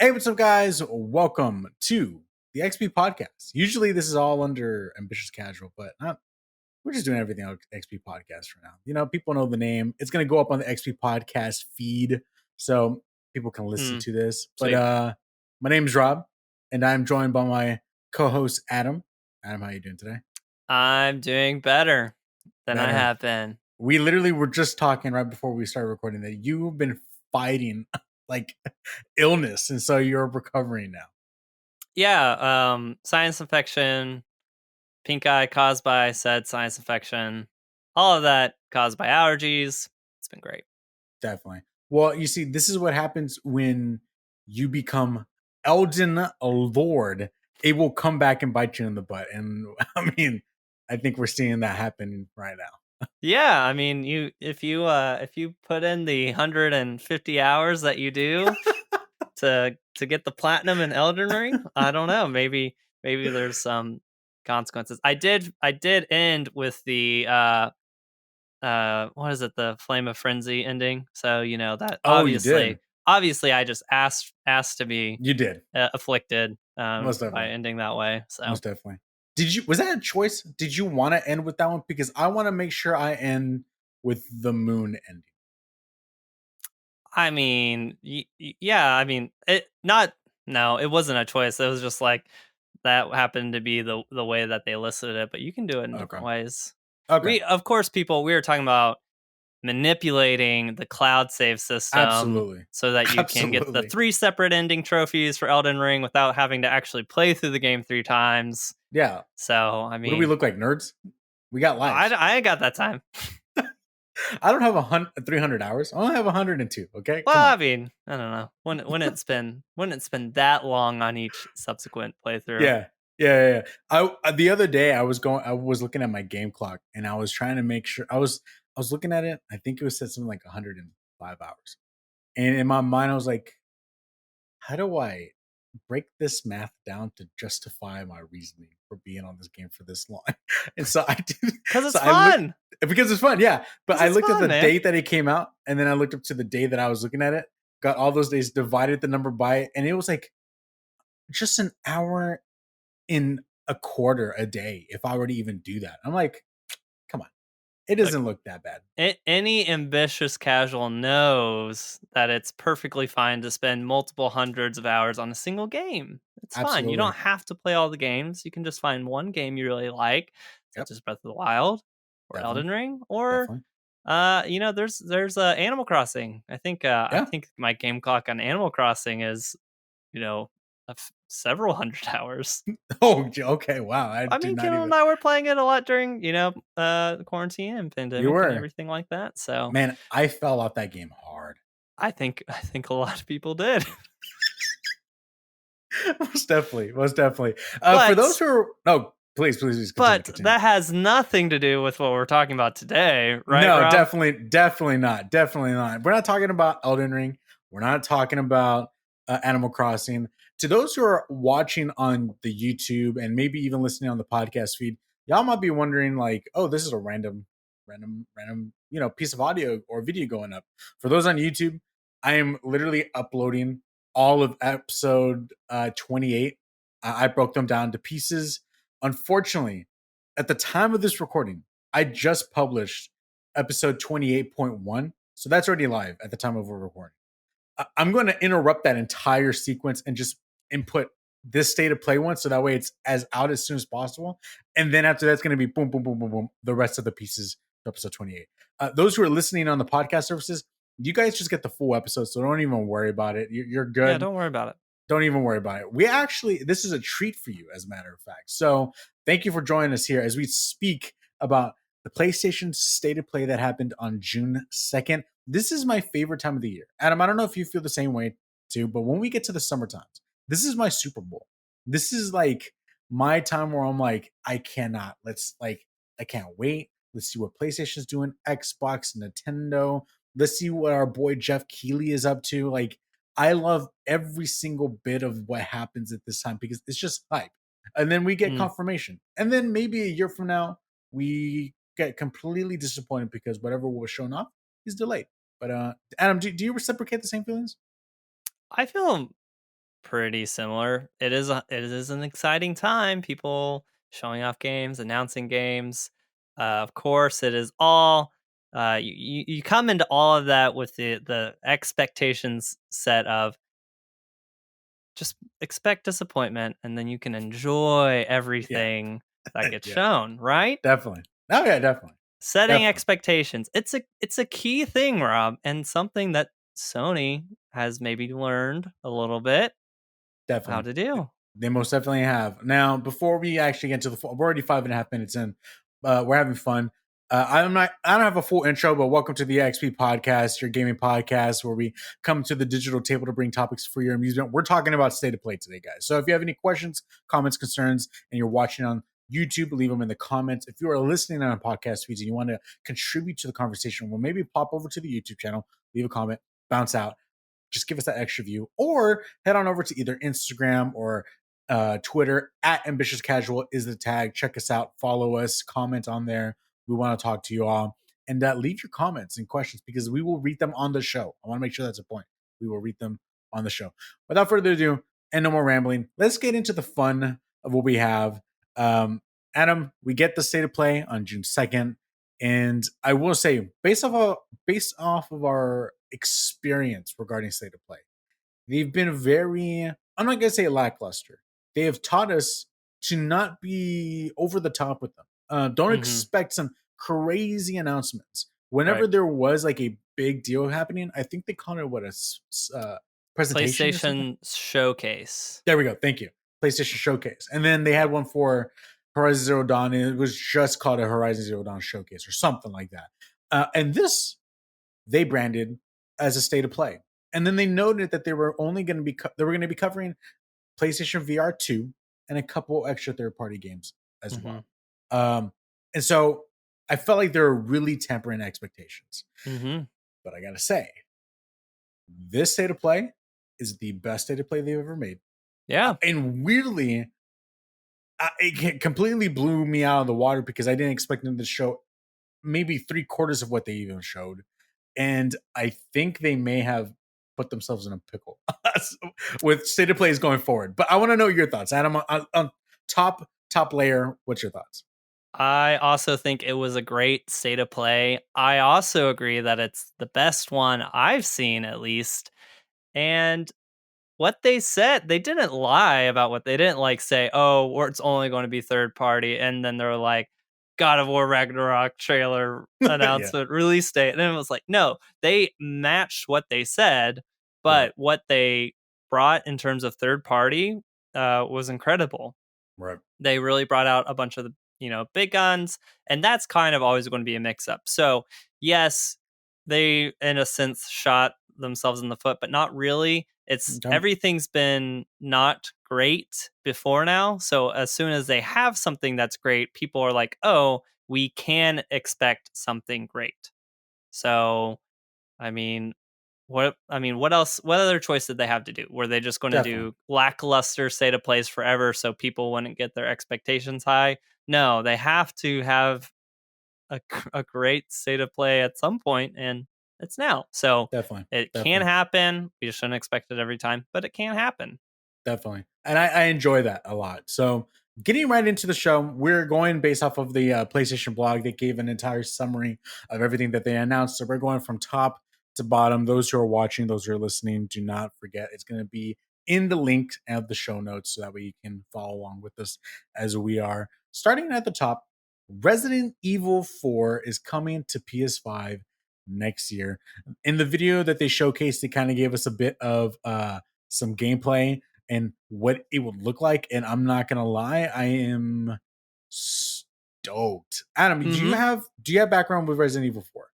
Hey, what's up, guys? Welcome to the XP podcast. Usually, this is all under ambitious casual, but we're just doing everything on XP podcast for now. You know, people know the name. It's going to go up on the XP podcast feed, so people can listen to this. Sweet. But my name is Rob, and I'm joined by my co-host Adam. Adam, how you doing today? I'm doing better than I Better. have been. We literally were just talking right before we started recording that you've been fighting like illness, and so you're recovering now. Yeah, sinus infection, pink eye caused by said sinus infection, all of that caused by allergies. It's been great. Definitely. Well, you see, this is what happens when you become Elden Lord. It will come back and bite you in the butt. And I mean, I think we're seeing that happen right now. Yeah, I mean, if you put in the 150 hours that you do to get the platinum in Elden Ring, I don't know, maybe there's some consequences. I did end with the what is it, the Flame of Frenzy ending, so you know that Oh, you did. obviously I just asked to be You did. afflicted Most by definitely. ending that way. So Most definitely. Was that a choice? Did you want to end with that one? Because I want to make sure I end with the moon ending. I mean, yeah, I mean, it wasn't a choice. It was just like that happened to be the way that they listed it, but you can do it in different ways. Okay. Of course, we were talking about manipulating the cloud save system. Absolutely. So that you can get the 3 separate ending trophies for Elden Ring without having to actually play through the game 3 times. Yeah. So, I mean, what do we look like, nerds? We got lives. I ain't got that time. I don't have 300 hours. I only have 102. Okay. Well, I mean, I don't know. Wouldn't it spend that long on each subsequent playthrough? Yeah. The other day I was looking at my game clock and I was trying to make sure I was looking at it. I think it was said something like 105 hours. And in my mind I was like, how do I break this math down to justify my reasoning for being on this game for this long? And so I did, because it's fun. Because it's fun, yeah. But I looked at the man. date that it came out, and then I looked up to the day that I was looking at it, got all those days, divided the number by it, and it was like just an hour in a quarter a day if I were to even do that. I'm like, come on. It doesn't look that bad. Any ambitious casual knows that it's perfectly fine to spend multiple hundreds of hours on a single game. It's fine. You don't have to play all the games. You can just find one game you really like, such as Breath of the Wild or Elden Ring, or there's Animal Crossing. I think my game clock on Animal Crossing is, several hundred hours. Oh, okay. Wow. I mean, Kendall and I were playing it a lot during, quarantine and pandemic and everything like that. So, man, I fell off that game hard. I think a lot of people did. Most definitely. For those who are, please continue. That has nothing to do with what we're talking about today, right? No, Rob? definitely not. We're not talking about Elden Ring. We're not talking about Animal Crossing. To those who are watching on the YouTube and maybe even listening on the podcast feed, y'all might be wondering, like, oh, this is a random, piece of audio or video going up. For those on YouTube, I am literally uploading all of episode 28. I broke them down to pieces. Unfortunately, at the time of this recording, I just published episode 28.1. So that's already live at the time of our recording. I'm going to interrupt that entire sequence and just input this state of play one. So that way it's out as soon as possible. And then after that's going to be boom, boom, boom, boom, boom, the rest of the pieces to episode 28. Those who are listening on the podcast services, you guys just get the full episode. So don't even worry about it. You're good. Yeah, don't worry about it. Don't even worry about it. This is a treat for you, as a matter of fact. So thank you for joining us here as we speak about the PlayStation State of Play that happened on June 2nd. This is my favorite time of the year. Adam, I don't know if you feel the same way too, but when we get to the summer times, this is my Super Bowl. This is like my time where I'm like, I can't wait. Let's see what PlayStation's doing, Xbox, Nintendo. Let's see what our boy Jeff Keighley is up to. Like, I love every single bit of what happens at this time because it's just hype. And then we get confirmation. And then maybe a year from now, we get completely disappointed because whatever was shown off is delayed. But Adam, do you reciprocate the same feelings? I feel Pretty similar. It is an exciting time. People showing off games, announcing games. Of course, it is all you come into all of that with the expectations set of just expect disappointment, and then you can enjoy Yeah, everything that gets yeah, shown, right? definitely. Oh yeah, definitely, Setting definitely, expectations. It's a key thing, Rob, and something that Sony has maybe learned a little bit how definitely. to do. They most definitely have. Now, before we actually get to the full, we're already 5.5 minutes in. We're having fun. I'm not. I don't have a full intro, but welcome to the XP podcast, your gaming podcast, where we come to the digital table to bring topics for your amusement. We're talking about state of play today, guys. So if you have any questions, comments, concerns, and you're watching on YouTube, leave them in the comments. If you are listening on a podcast feeds and you want to contribute to the conversation, well, maybe pop over to the YouTube channel, leave a comment, bounce out, just give us that extra view, or head on over to either Instagram or Twitter at Ambitious Casual is the tag. Check us out, follow us, comment on there. We want to talk to you all, and leave your comments and questions because we will read them on the show. I want to make sure that's a point. We will read them on the show. Without further ado, and no more rambling, let's get into the fun of what we have. Adam, we get the state of play on June 2nd. And I will say, based off of our experience regarding state of play, they've been very, I'm not gonna say lackluster. They have taught us to not be over the top with them. Don't Mhm. expect some crazy announcements. Whenever Right. there was like a big deal happening, I think they called it what presentation or something. PlayStation Showcase. There we go. Thank you. PlayStation Showcase. And then they had one for Horizon Zero Dawn, and it was just called a Horizon Zero Dawn Showcase or something like that. And this they branded as a state of play. And then they noted that they were only going to be they were going to be covering PlayStation VR 2 and a couple extra third party games as Mhm. well. And so I felt like they were really tempering expectations. Mhm. But I got to say, this state of play is the best state of play they've ever made. Yeah. And weirdly, it completely blew me out of the water because I didn't expect them to show maybe 3/4 of what they even showed. And I think they may have put themselves in a pickle with state of plays going forward. But I want to know your thoughts, Adam. On top layer, what's your thoughts? I also think it was a great state of play. I also agree that it's the best one I've seen, at least. And what they said, they didn't lie about what they didn't like say, oh, or it's only going to be third party. And then they're like, God of War Ragnarok trailer Yeah, announcement, release date. And it was like, no, they matched what they said, right, but what they brought in terms of third party was incredible. right, They really brought out a bunch of the, big guns, and that's kind of always going to be a mix up. So, yes, they in a sense shot themselves in the foot, but not really. It's okay, everything's been not great before now. So, as soon as they have something that's great, people are like, "Oh, we can expect something great." So, I mean, what else what other choice did they have to do? Were they just gonna definitely, do lackluster state of plays forever so people wouldn't get their expectations high? No, they have to have a great state of play at some point, and it's now. So, definitely, it can definitely. happen. We just shouldn't expect it every time, but it can happen. Definitely. And I enjoy that a lot. So, getting right into the show, we're going based off of the PlayStation blog. They gave an entire summary of everything that they announced. So, we're going from top to bottom. Those who are watching, those who are listening, do not forget it's going to be in the link of the show notes so that way you can follow along with us as we are. Starting at the top, Resident Evil 4 is coming to PS5 next year. In the video that they showcased, they kind of gave us a bit of some gameplay and what it would look like. And I'm not gonna lie, I am stoked. Adam, Mhm. do you have background with Resident Evil 4?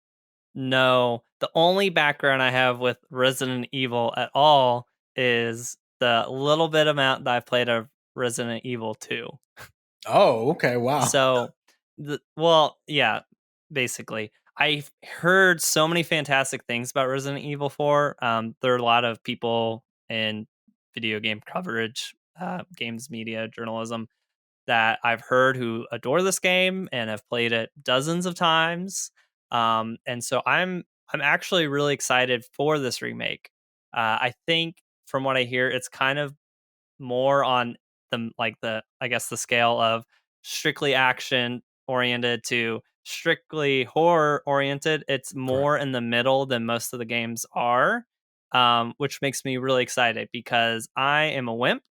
No, the only background I have with Resident Evil at all is the little bit amount that I've played of Resident Evil 2. Oh, okay, wow. So, well, yeah, basically. I've heard so many fantastic things about Resident Evil 4. There are a lot of people in video game coverage, games media, journalism that I've heard who adore this game and have played it dozens of times. And so I'm actually really excited for this remake. I think from what I hear, it's kind of more on the I guess the scale of strictly action oriented to strictly horror oriented. It's Correct. more in the middle than most of the games are, which makes me really excited because I am a wimp.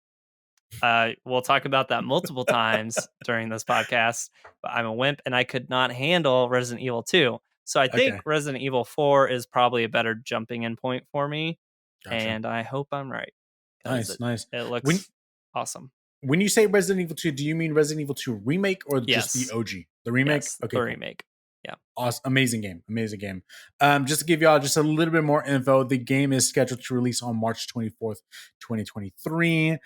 We'll talk about that multiple times during this podcast, but I'm a wimp and I could not handle Resident Evil 2. So I think Okay. Resident Evil 4 is probably a better jumping in point for me. Gotcha. And I hope I'm right because Nice. Nice. it When looks awesome. when you say Resident Evil 2, do you mean Resident Evil 2 remake or just the Yes. OG? The remake? Yes. Okay, The cool. remake. Yeah. Awesome. Amazing game. Amazing game. Just to give y'all just a little bit more info, the game is scheduled to release on March 24th, 2023.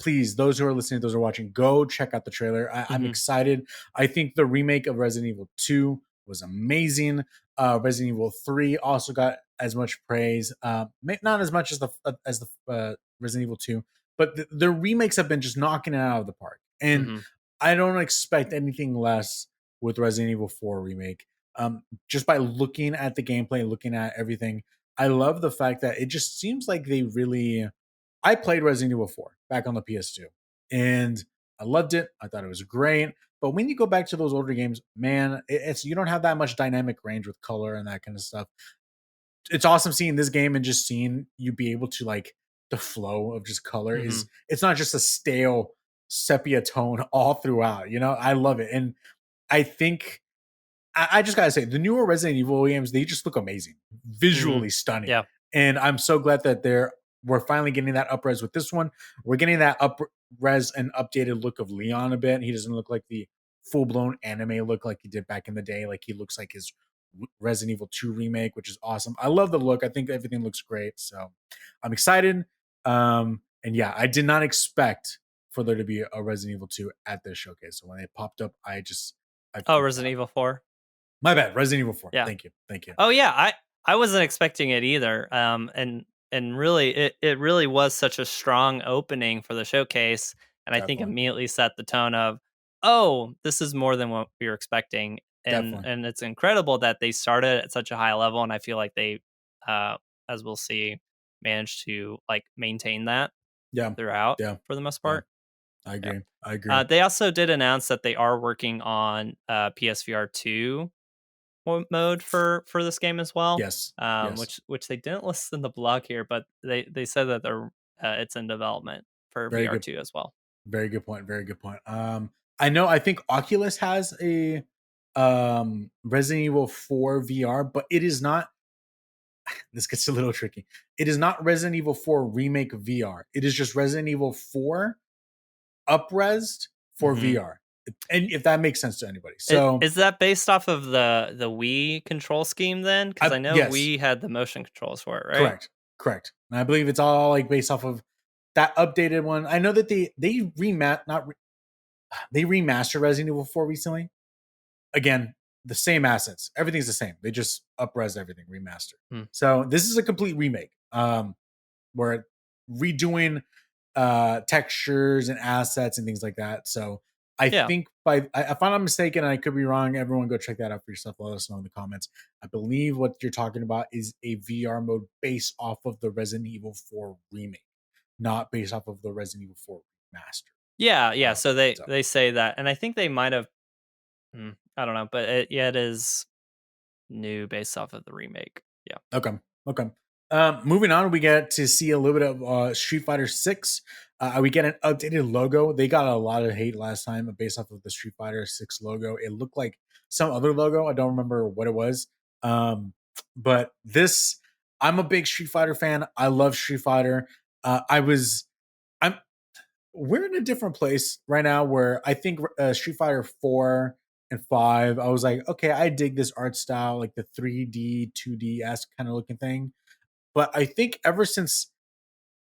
Please, those who are listening, those who are watching, go check out the trailer. I'm Hmm. excited. I think the remake of Resident Evil 2 was amazing. Resident Evil 3 also got as much praise, not as much as the Resident Evil 2, but the remakes have been just knocking it out of the park. And Hmm. I don't expect anything less with Resident Evil 4 remake. Just by looking at the gameplay, looking at everything, I love the fact that it just seems like they really. I played Resident Evil 4 back on the PS2 and I loved it. I thought it was great. But when you go back to those older games, man, it's you don't have that much dynamic range with color and that kind of stuff. It's awesome seeing this game and just seeing you be able to like the flow of just color Hmm. is it's not just a stale sepia tone all throughout. I love it. And I think I just gotta say, the newer Resident Evil games, they just look amazing, Hmm. visually stunning. Yeah. And I'm so glad that we're finally getting that upres with this one. We're getting that upres and updated look of Leon a bit. He doesn't look like the full blown anime look like he did back in the day. Like he looks like his Resident Evil 2 remake, which is awesome. I love the look. I think everything looks great. So I'm excited. And yeah, I did not expect for there to be a Resident Evil 2 at this showcase. So when it popped up, I Oh, freaked Resident out. Evil 4. My bad. Resident Evil 4. Yeah. Thank you. Thank you. Oh yeah, I wasn't expecting it either. And really it really was such a strong opening for the showcase, and I think Definitely. immediately set the tone of, "Oh, this is more than what we were expecting." And Definitely. and it's incredible that they started at such a high level, and I feel like they uh as we'll see managed to like maintain that Yeah. throughout Yeah. for the most Yeah. part. I Yeah. agree. I agree. They also did announce that they are working on PSVR 2 mode for this game as well, Yes. Yes. which they didn't list in the blog here, but they said that it's in development for Very good. VR2 as well. Very good point. Very good point. I think Oculus has a Resident Evil 4 VR, but it is not this gets a little tricky. It is not Resident Evil 4 remake VR. It is just Resident Evil 4 upresed for Hmm. VR. And if that makes sense to anybody. So Is that based off of the Wii control scheme then? Because I know yes, Wii had the motion controls for it, right? correct. Correct. And I believe it's all like based off of that updated one. I know that they remastered Resident Evil 4 recently. Again, the same assets. Everything's the same. They just upres everything, remastered. Hmm. So this is a complete remake. We're redoing textures and assets and things like that. So I Yeah. think if I'm not mistaken, I could be wrong. Everyone go check that out for yourself. Let us know in the comments. I believe what you're talking about is a VR mode based off of the Resident Evil 4 remake, not based off of the Resident Evil 4 master. Yeah, yeah. So So they say that, and I think they might have. I don't know, but it is new based off of the remake. Yeah. okay, okay. Moving on, we get to see a little bit of Street Fighter 6. We get an updated logo. They got a lot of hate last time based off of the Street Fighter 6 logo. It looked like some other logo. I don't remember what it was. But I'm a big Street Fighter fan. I love Street Fighter. I'm we're in a different place right now where I think Street Fighter 4 and 5, I was like, okay, I dig this art style, like the 3D, 2D esque kind of looking thing. But I think ever since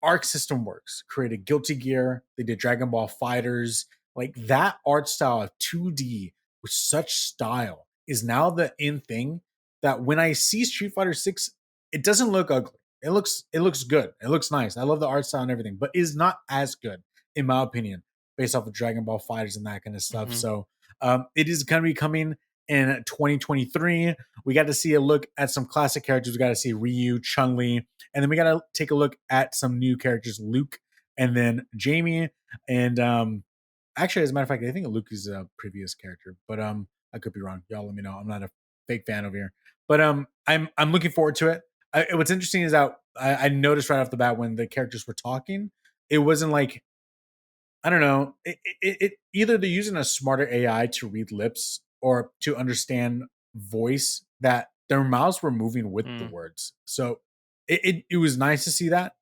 Arc System Works created Guilty Gear, they did Dragon Ball Fighters, like that art style of 2D with such style is now the in thing that when I see Street Fighter 6, it doesn't look ugly. It looks good. It looks nice. I love the art style and everything, but is not as good, in my opinion, based off of Dragon Ball Fighters and that kind of stuff. Hmm. So it is kind of becoming in 2023. We got to see a look at some classic characters. We got to see Ryu, Chun-Li, and then we got to take a look at some new characters, Luke, and then Jamie. And actually, as a matter of fact, I think Luke is a previous character, but I could be wrong. Y'all let me know. I'm not a fake fan over here, but I'm looking forward to it. What's interesting is that I noticed right off the bat when the characters were talking, it wasn't like, I don't know. Either they're using a smarter AI to read lips or to understand voice, that their mouths were moving with the Mm. words. So it was nice to see that.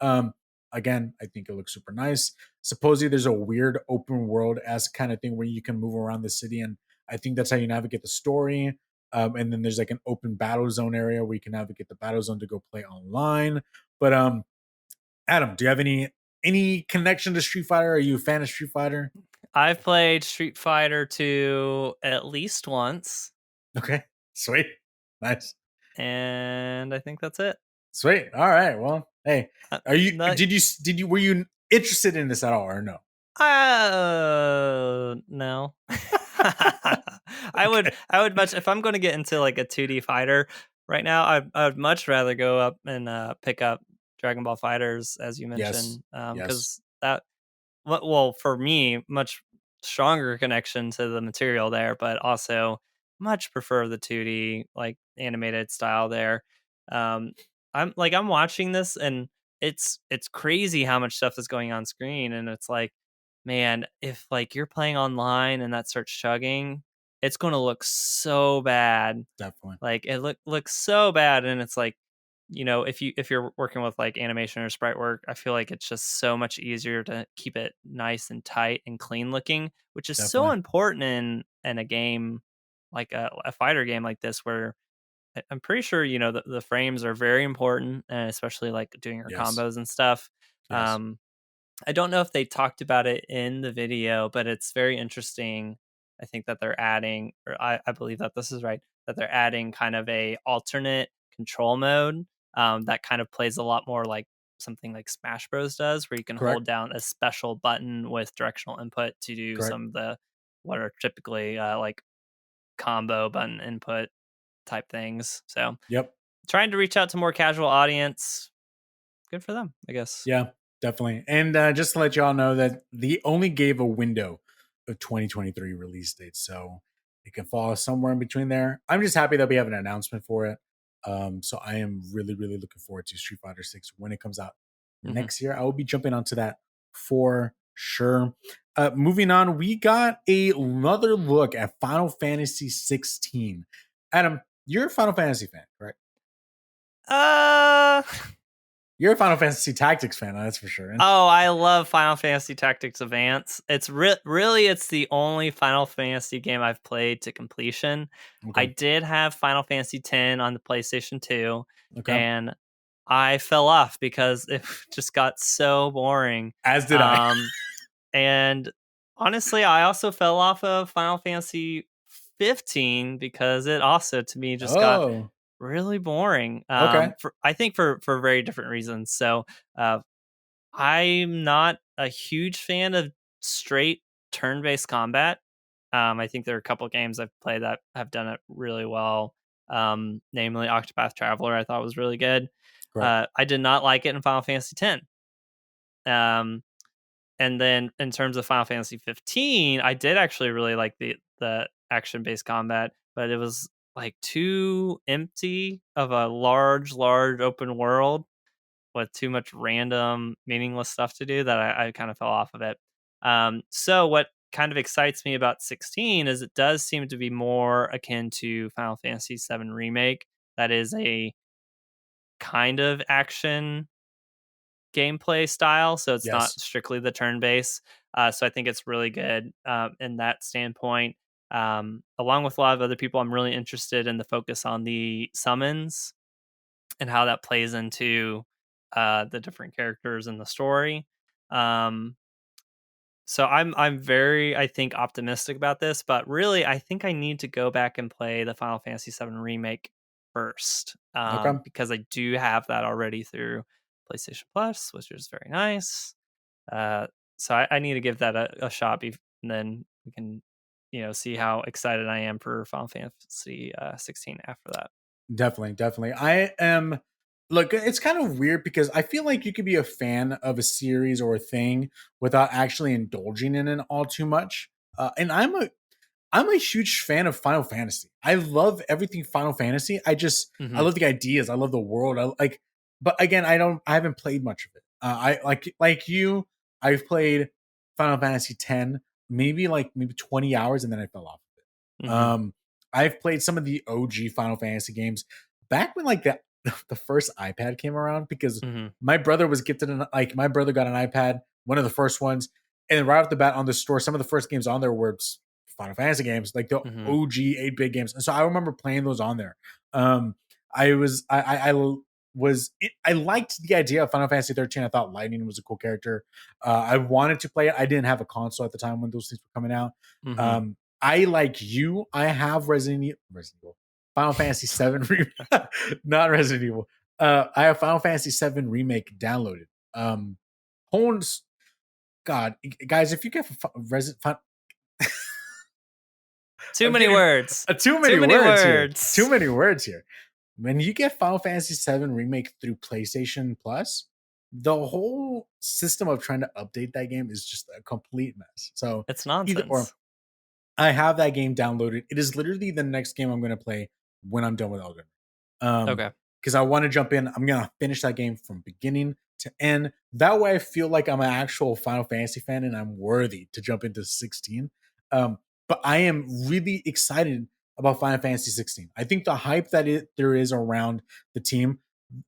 Again, I think it looks super nice. Supposedly, there's a weird open world as kind of thing where you can move around the city, and I think that's how you navigate the story. And then there's like an open battle zone area where you can navigate the battle zone to go play online. But Adam, do you have any connection to Street Fighter? Are you a fan of Street Fighter? I've played Street Fighter 2 at least once, Okay, sweet, nice, and I think that's it. sweet. All right. Well, hey, are you? Not, Did you? Were you interested in this at all, or no? no. Okay. I would much, if I'm going to get into like a 2D fighter right now, I would much rather go up and pick up Dragon Ball Fighters, as you Yes. mentioned, Yes. because that, well, for me, much stronger connection to the material there, but also much prefer the 2D like animated style there. Um, I'm watching this, and it's crazy how much stuff is going on screen, and it's like, man, if like you're playing online and that starts chugging, it's going to look so bad. Definitely. Like it looks so bad, and it's like, if you're working with like animation or sprite work, I feel like it's just so much easier to keep it nice and tight and clean looking, which is so Definitely. important in a game like a fighter game like this, where I'm pretty sure the frames are very important, and especially like doing your Yes. combos and stuff. Yes. Um, I don't know if they talked about it in the video, but it's very interesting. I think that they're adding, or I believe that this is right, that they're adding kind of a alternate control mode that kind of plays a lot more like something like Smash Bros does, where you can hold Correct. down a special button with directional input to do Correct. some of the what are typically like combo button input type things. So Yep. trying to reach out to more casual audience. Good for them, I guess. Yeah, definitely. And just to let y'all know that they only gave a window of 2023 release dates, so it can fall somewhere in between there. I'm just happy that we have an announcement for it. So I am really, really looking forward to Street Fighter 6 when it comes out Hmm. next year. I will be jumping onto that for sure. Moving on, we got another look at Final Fantasy 16. Adam, you're a Final Fantasy fan, correct? Uh You're a Final Fantasy Tactics fan, that's for sure. Oh, I love Final Fantasy Tactics Advance. It's really it's the only Final Fantasy game I've played to completion. I Okay. did have Final Fantasy X on the PlayStation 2, Okay. and I fell off because it just got so boring. As did I. Um, and honestly, I also fell off of Final Fantasy 15 because it also to me just got Oh, really boring. okay. For I think for very different reasons. So, uh, I'm not a huge fan of straight turn-based combat. I think there are a couple games I've played that have done it really well. Namely Octopath Traveler, I thought was really good. Correct. I did not like it in Final Fantasy X. Um, and then in terms of Final Fantasy 15, I did actually really like the action-based combat, but it was like too empty of a large open world with too much random, meaningless stuff to do that I kind of fell off of it. So what kind of excites me about 16 is it does seem to be more akin to Final Fantasy 7 Remake. That is a kind of action gameplay style, so it's not Yes. strictly the turn base. So I think it's really good in that standpoint. Along with a lot of other people, I'm really interested in the focus on the summons and how that plays into the different characters in the story. Um, so I'm very, I think, optimistic about this, but really I think I need to go back and play the Final Fantasy 7 remake first, Okay. because I do have that already through PlayStation Plus, which is very nice. Uh, so I need to give that a shot, and then we can see how excited I am for Final Fantasy 16 after that. Definitely, definitely. I am. Look, it's kind of weird because I feel like you could be a fan of a series or a thing without actually indulging in it all too much. And I'm a huge fan of Final Fantasy. I love everything Final Fantasy. I Hmm. love the ideas. I love the world. But again, I haven't played much of it. I like you. I've played Final Fantasy 10, maybe 20 hours, and then I fell off of it. Hmm. I've played some of the OG Final Fantasy games back when like the first iPad came around because Hmm. my brother was gifted my brother got an iPad, one of the first ones, and right off the bat on the store, some of the first games on there were Final Fantasy games, like the Hmm. OG 8-bit games. And so I remember playing those on there. Um, I liked the idea of Final Fantasy 13. I thought Lightning was a cool character. I wanted to play it. I didn't have a console at the time when those things were coming out. Hmm. I like you. I have Resident Evil, Final Fantasy 7 not Resident Evil. I have Final Fantasy 7 remake downloaded. Horns, God, guys, if you get Resident, Too I'm many getting words. too Too many many words here. Too words. many words here. When you get Final Fantasy 7 remake through PlayStation Plus, the whole system of trying to update that game is just a complete mess. So It's either or, nonsense. I have that game downloaded. It is literally the next game I'm going to play when I'm done with Elden Ring. Okay. Because I want to jump in. I'm going to finish that game from beginning to end. That way, I feel like I'm an actual Final Fantasy fan and I'm worthy to jump into 16. Um, but I am really excited about Final Fantasy 16. I think the hype there is around the team.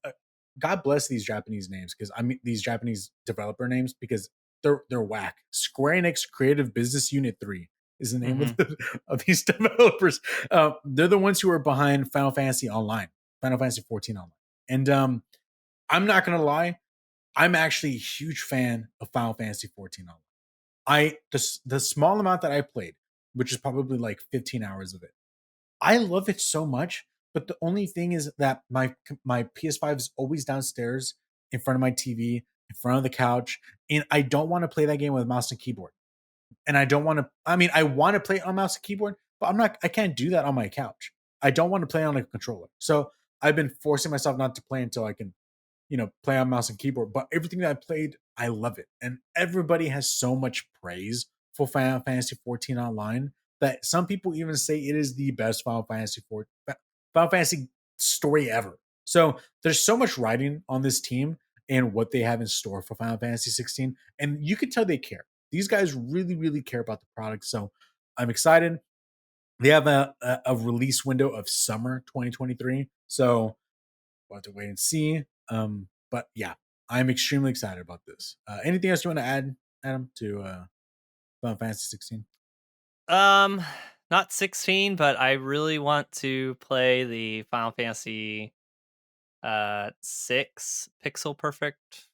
uh, God bless these Japanese names because I mean these Japanese developer names because they're whack. Square Enix Creative Business Unit 3 is the name Hmm. of these developers. They're the ones who are behind Final Fantasy Online, Final Fantasy 14 Online. And I'm not gonna lie, I'm actually a huge fan of Final Fantasy 14 Online. The small amount that I played, which is probably like 15 hours of it, I love it so much. But the only thing is that my PS5 is always downstairs in front of my TV, in front of the couch, and I don't want to play that game with mouse and keyboard. And I don't want to. I mean, I want to play on mouse and keyboard, but I'm not. I can't do that on my couch. I don't want to play on a controller. So I've been forcing myself not to play until I can, play on mouse and keyboard. But everything that I played, I love it, and everybody has so much praise for Final Fantasy 14 Online that some people even say it is the best Final Fantasy story ever. So there's so much writing on this team and what they have in store for Final Fantasy 16, and you could tell they care. These guys really, really care about the product. So I'm excited. They have a release window of summer 2023. So we'll have to wait and see. But yeah, I'm extremely excited about this. Anything else you want to add, Adam, to Final Fantasy 16? Um, Not 16, but I really want to play the Final Fantasy 6 Pixel Perfect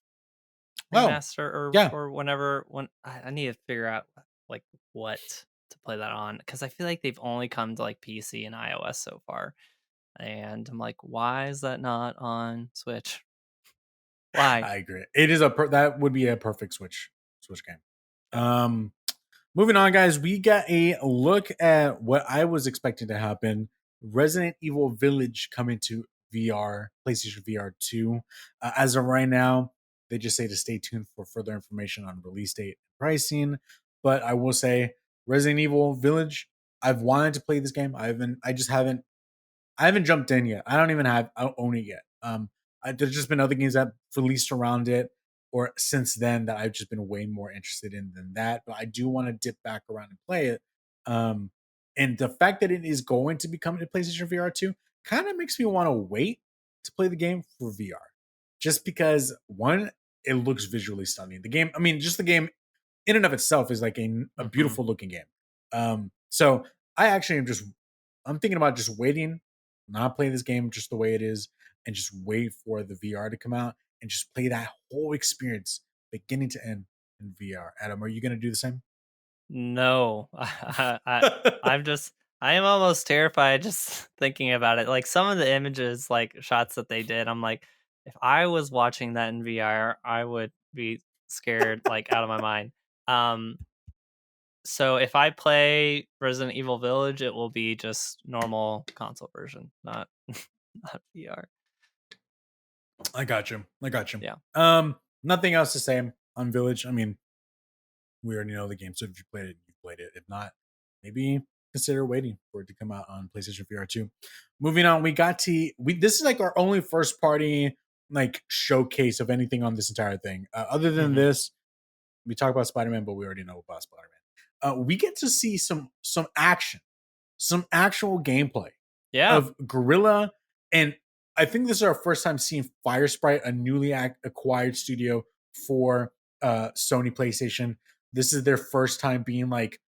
Oh, remaster yeah, or when I need to figure out like what to play that on because I feel like they've only come to like PC and iOS so far. And I'm like, why is that not on Switch? Why? I agree. It is that would be a perfect Switch game. Yep. Um, Moving on, guys, we got a look at what I was expecting to happen. Resident Evil Village coming to VR, PlayStation VR 2. As of right now, they just say to stay tuned for further information on release date and pricing. But I will say, Resident Evil Village, I've wanted to play this game. I haven't jumped in yet. I don't own it yet. There's just been other games that released around it or since then that I've just been way more interested in than that. But I do want to dip back around and play it. Um, and the fact that it is going to be coming to PlayStation VR 2 kind of makes me want to wait to play the game for VR. Just because one, it looks visually stunning. The game, I mean, just the game in and of itself is like a Hmm. beautiful looking game. So I actually I'm thinking about just waiting, not playing this game just the way it is, and just wait for the VR to come out and just play that whole experience beginning to end in VR. Adam, are you going to do the same? No, I am almost terrified just thinking about it. Like some of the images, like shots that they did, I'm like, if I was watching that in VR, I would be scared like out of my mind. Um, So if I play Resident Evil Village, it will be just normal console version, not not VR. I got you. I got you. Yeah. Nothing else to say on Village. I mean, we already know the game, so if you played it, you played it. If not, maybe consider waiting for it to come out on PlayStation VR 2. Moving on, we got to we. This is like our only first party like showcase of anything on this entire thing. Other than Mhm. this, we talk about Spider Man, but we already know about Spider Man. We get to see some action, some actual gameplay Yeah. of Gorilla, and I think this is our first time seeing Fire Sprite, a newly acquired studio for Sony PlayStation. This is their first time being like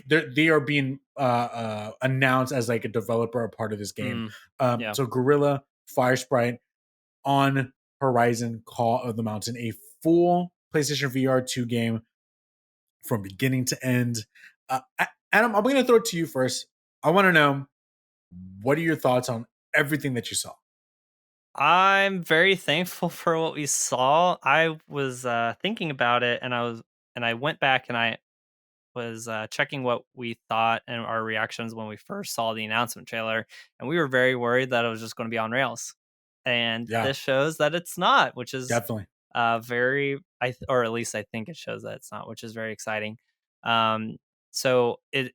they are being announced as like a developer or part of this game. Mm. Yeah. So Gorilla, Fire Sprite on Horizon Call of the Mountain, a full PlayStation VR 2 game from beginning to end. Adam, I'm going to throw it to you first. I want to know, what are your thoughts on everything that you saw? I'm very thankful for what we saw. I was thinking about it, and I went back and I was checking what we thought and our reactions when we first saw the announcement trailer, and we were very worried that it was just going to be on rails. And Yeah, this shows that it's not, which is definitely. very or at least I think it shows that it's not, which is very exciting. Um, so it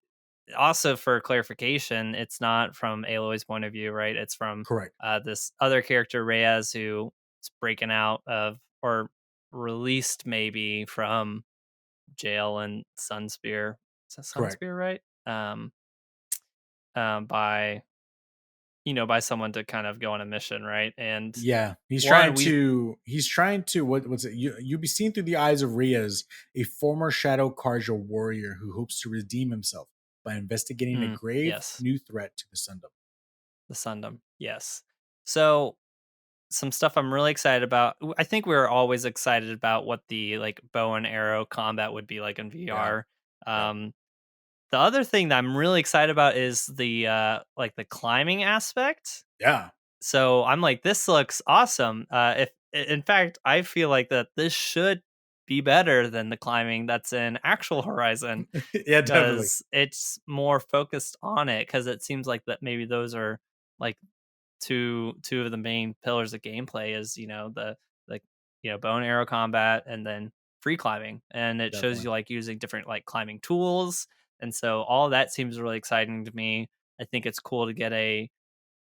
also, for clarification, it's not from Aloy's point of view, right? It's from Correct. this other character, Reyes, who is breaking out of or released maybe from jail and Sunspear. Is that Correct. Sunspear, right? By by someone to kind of go on a mission, right? And Yeah, one, we he's trying to what's it? You be seen through the eyes of Riaz, a former Shadow Carja warrior who hopes to redeem himself by investigating a grave yes, new threat to the Sundom. the Sundom, yes. So some stuff I'm really excited about. I think we are always excited about what the like bow and arrow combat would be like in Yeah, VR. yeah, Um, the other thing that I'm really excited about is the like the climbing aspect. yeah. So I'm like, this looks awesome. If in fact, I feel like that this should be better than the climbing that's in actual Horizon Yeah, definitely, because it's more focused on it. Because it seems like that maybe those are like two of the main pillars of gameplay is the bow and arrow combat and then free climbing, and it shows definitely. you like using different like climbing tools, and so all that seems really exciting to me. I think it's cool to get a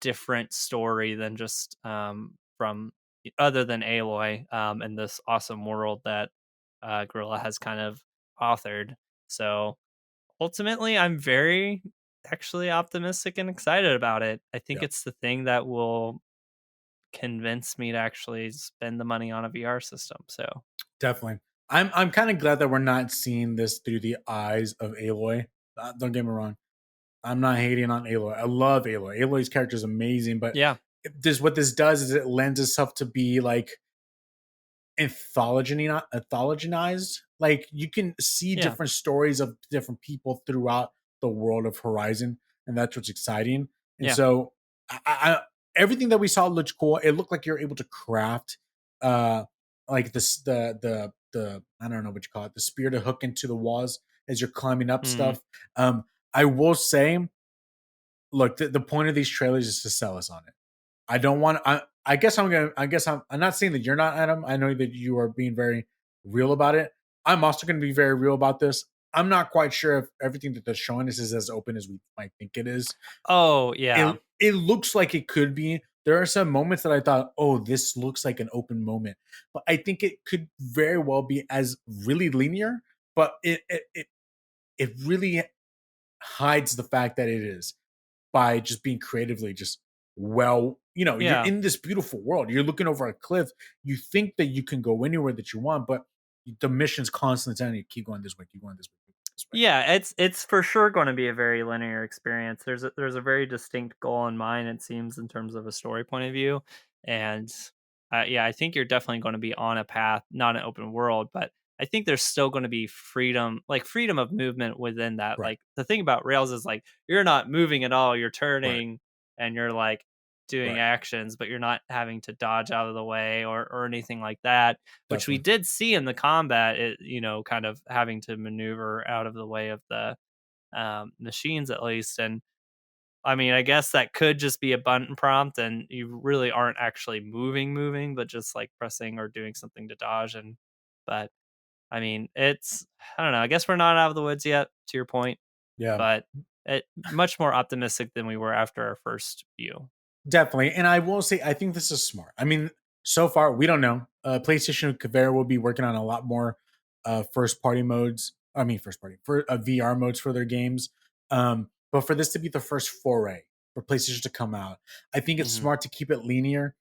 different story than just from other than Aloy in this awesome world that Gorilla has kind of authored. So ultimately, I'm very actually optimistic and excited about it. I think Yeah, it's the thing that will convince me to actually spend the money on a VR system. So, definitely. I'm kind of glad that we're not seeing this through the eyes of Aloy. Don't get me wrong. I'm not hating on Aloy. I love Aloy. Aloy's character is amazing, but yeah. this what this does is it lends itself to be like anthologized. Like you can see Yeah. different stories of different people throughout the world of Horizon, and that's what's exciting. And Yeah. so, I everything that we saw looked cool. It looked like you're able to craft, uh, like this the I don't know what you call it, the spear to hook into the walls as you're climbing up Mhm. stuff. I will say, look, the point of these trailers is to sell us on it. I don't want. I guess I'm gonna. I guess I'm not saying that you're not, Adam. I know that you are being very real about it. I'm also going to be very real about this. I'm not quite sure if everything that they're showing us is as open as we might think it is. Oh, yeah. It looks like it could be. There are some moments that I thought, oh, this looks like an open moment, but I think it could very well be as really linear. But it really hides the fact that it is by just being creatively just well, you're Yeah. in this beautiful world. You're looking over a cliff. You think that you can go anywhere that you want, but the mission's constantly telling you keep going this way, keep going this way, keep going this way. Yeah, it's for sure going to be a very linear experience. There's a very distinct goal in mind, it seems, in terms of a story point of view, and yeah, I think you're definitely going to be on a path, not an open world, but I think there's still going to be freedom, like freedom of movement within that. Right, Like the thing about Rails is like you're not moving at all, you're right, turning, and you're like doing Right. actions, but you're not having to dodge out of the way or anything like that, which we Definitely. did see in the combat. It, kind of having to maneuver out of the way of the machines at least. And I mean, I guess that could just be a button prompt, and you really aren't actually moving, but just like pressing or doing something to dodge. And but I mean, I don't know. I guess we're not out of the woods yet, to your point, Yeah. but much more optimistic than we were after our first view. Definitely. And I will say, I think this is smart. I mean, so far, we don't know. PlayStation Conveyor will be working on a lot more first party modes. I mean, first party for VR modes for their games. But for this to be the first foray for PlayStation to come out, I think it's Hmm. smart to keep it linear.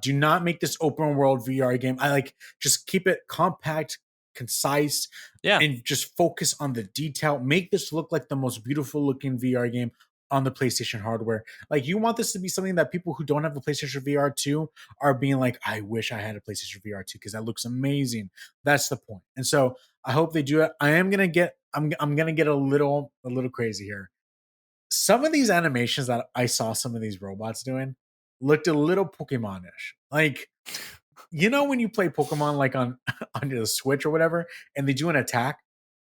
Do not make this open world VR game. I like just keep it compact, concise, Yeah, and just focus on the detail. Make this look like the most beautiful looking VR game on the PlayStation hardware. Like you want this to be something that people who don't have a PlayStation VR 2 are being like, I wish I had a PlayStation VR 2 because that looks amazing. That's the point. And so I hope they do it. I'm gonna get a little crazy here. Some of these animations that I saw some of these robots doing looked a little Pokemon-ish. Like, when you play Pokemon like on on the Switch or whatever, and they do an attack,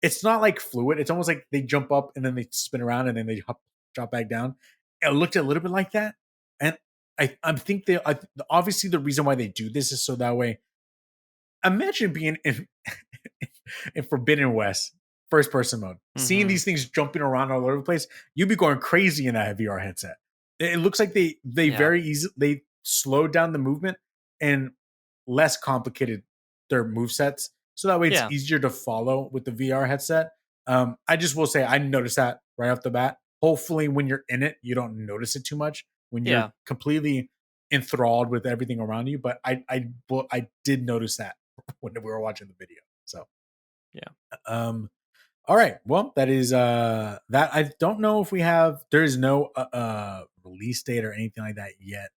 it's not like fluid. It's almost like they jump up and then they spin around and then they drop back down. It looked a little bit like that, and I think obviously the reason why they do this is so that way. Imagine being in Forbidden West first person mode, seeing hmm these things jumping around all over the place. You'd be going crazy in that VR headset. It looks like they yeah, very easy they slowed down the movement and less complicated their move sets, so that way it's yeah, easier to follow with the VR headset. I just will say I noticed that right off the bat. Hopefully, when you're in it, you don't notice it too much when you're yeah, completely enthralled with everything around you. But I did notice that when we were watching the video. So, yeah. um, all right. Well, that is that. I don't know if we have. There is no release date or anything like that yet.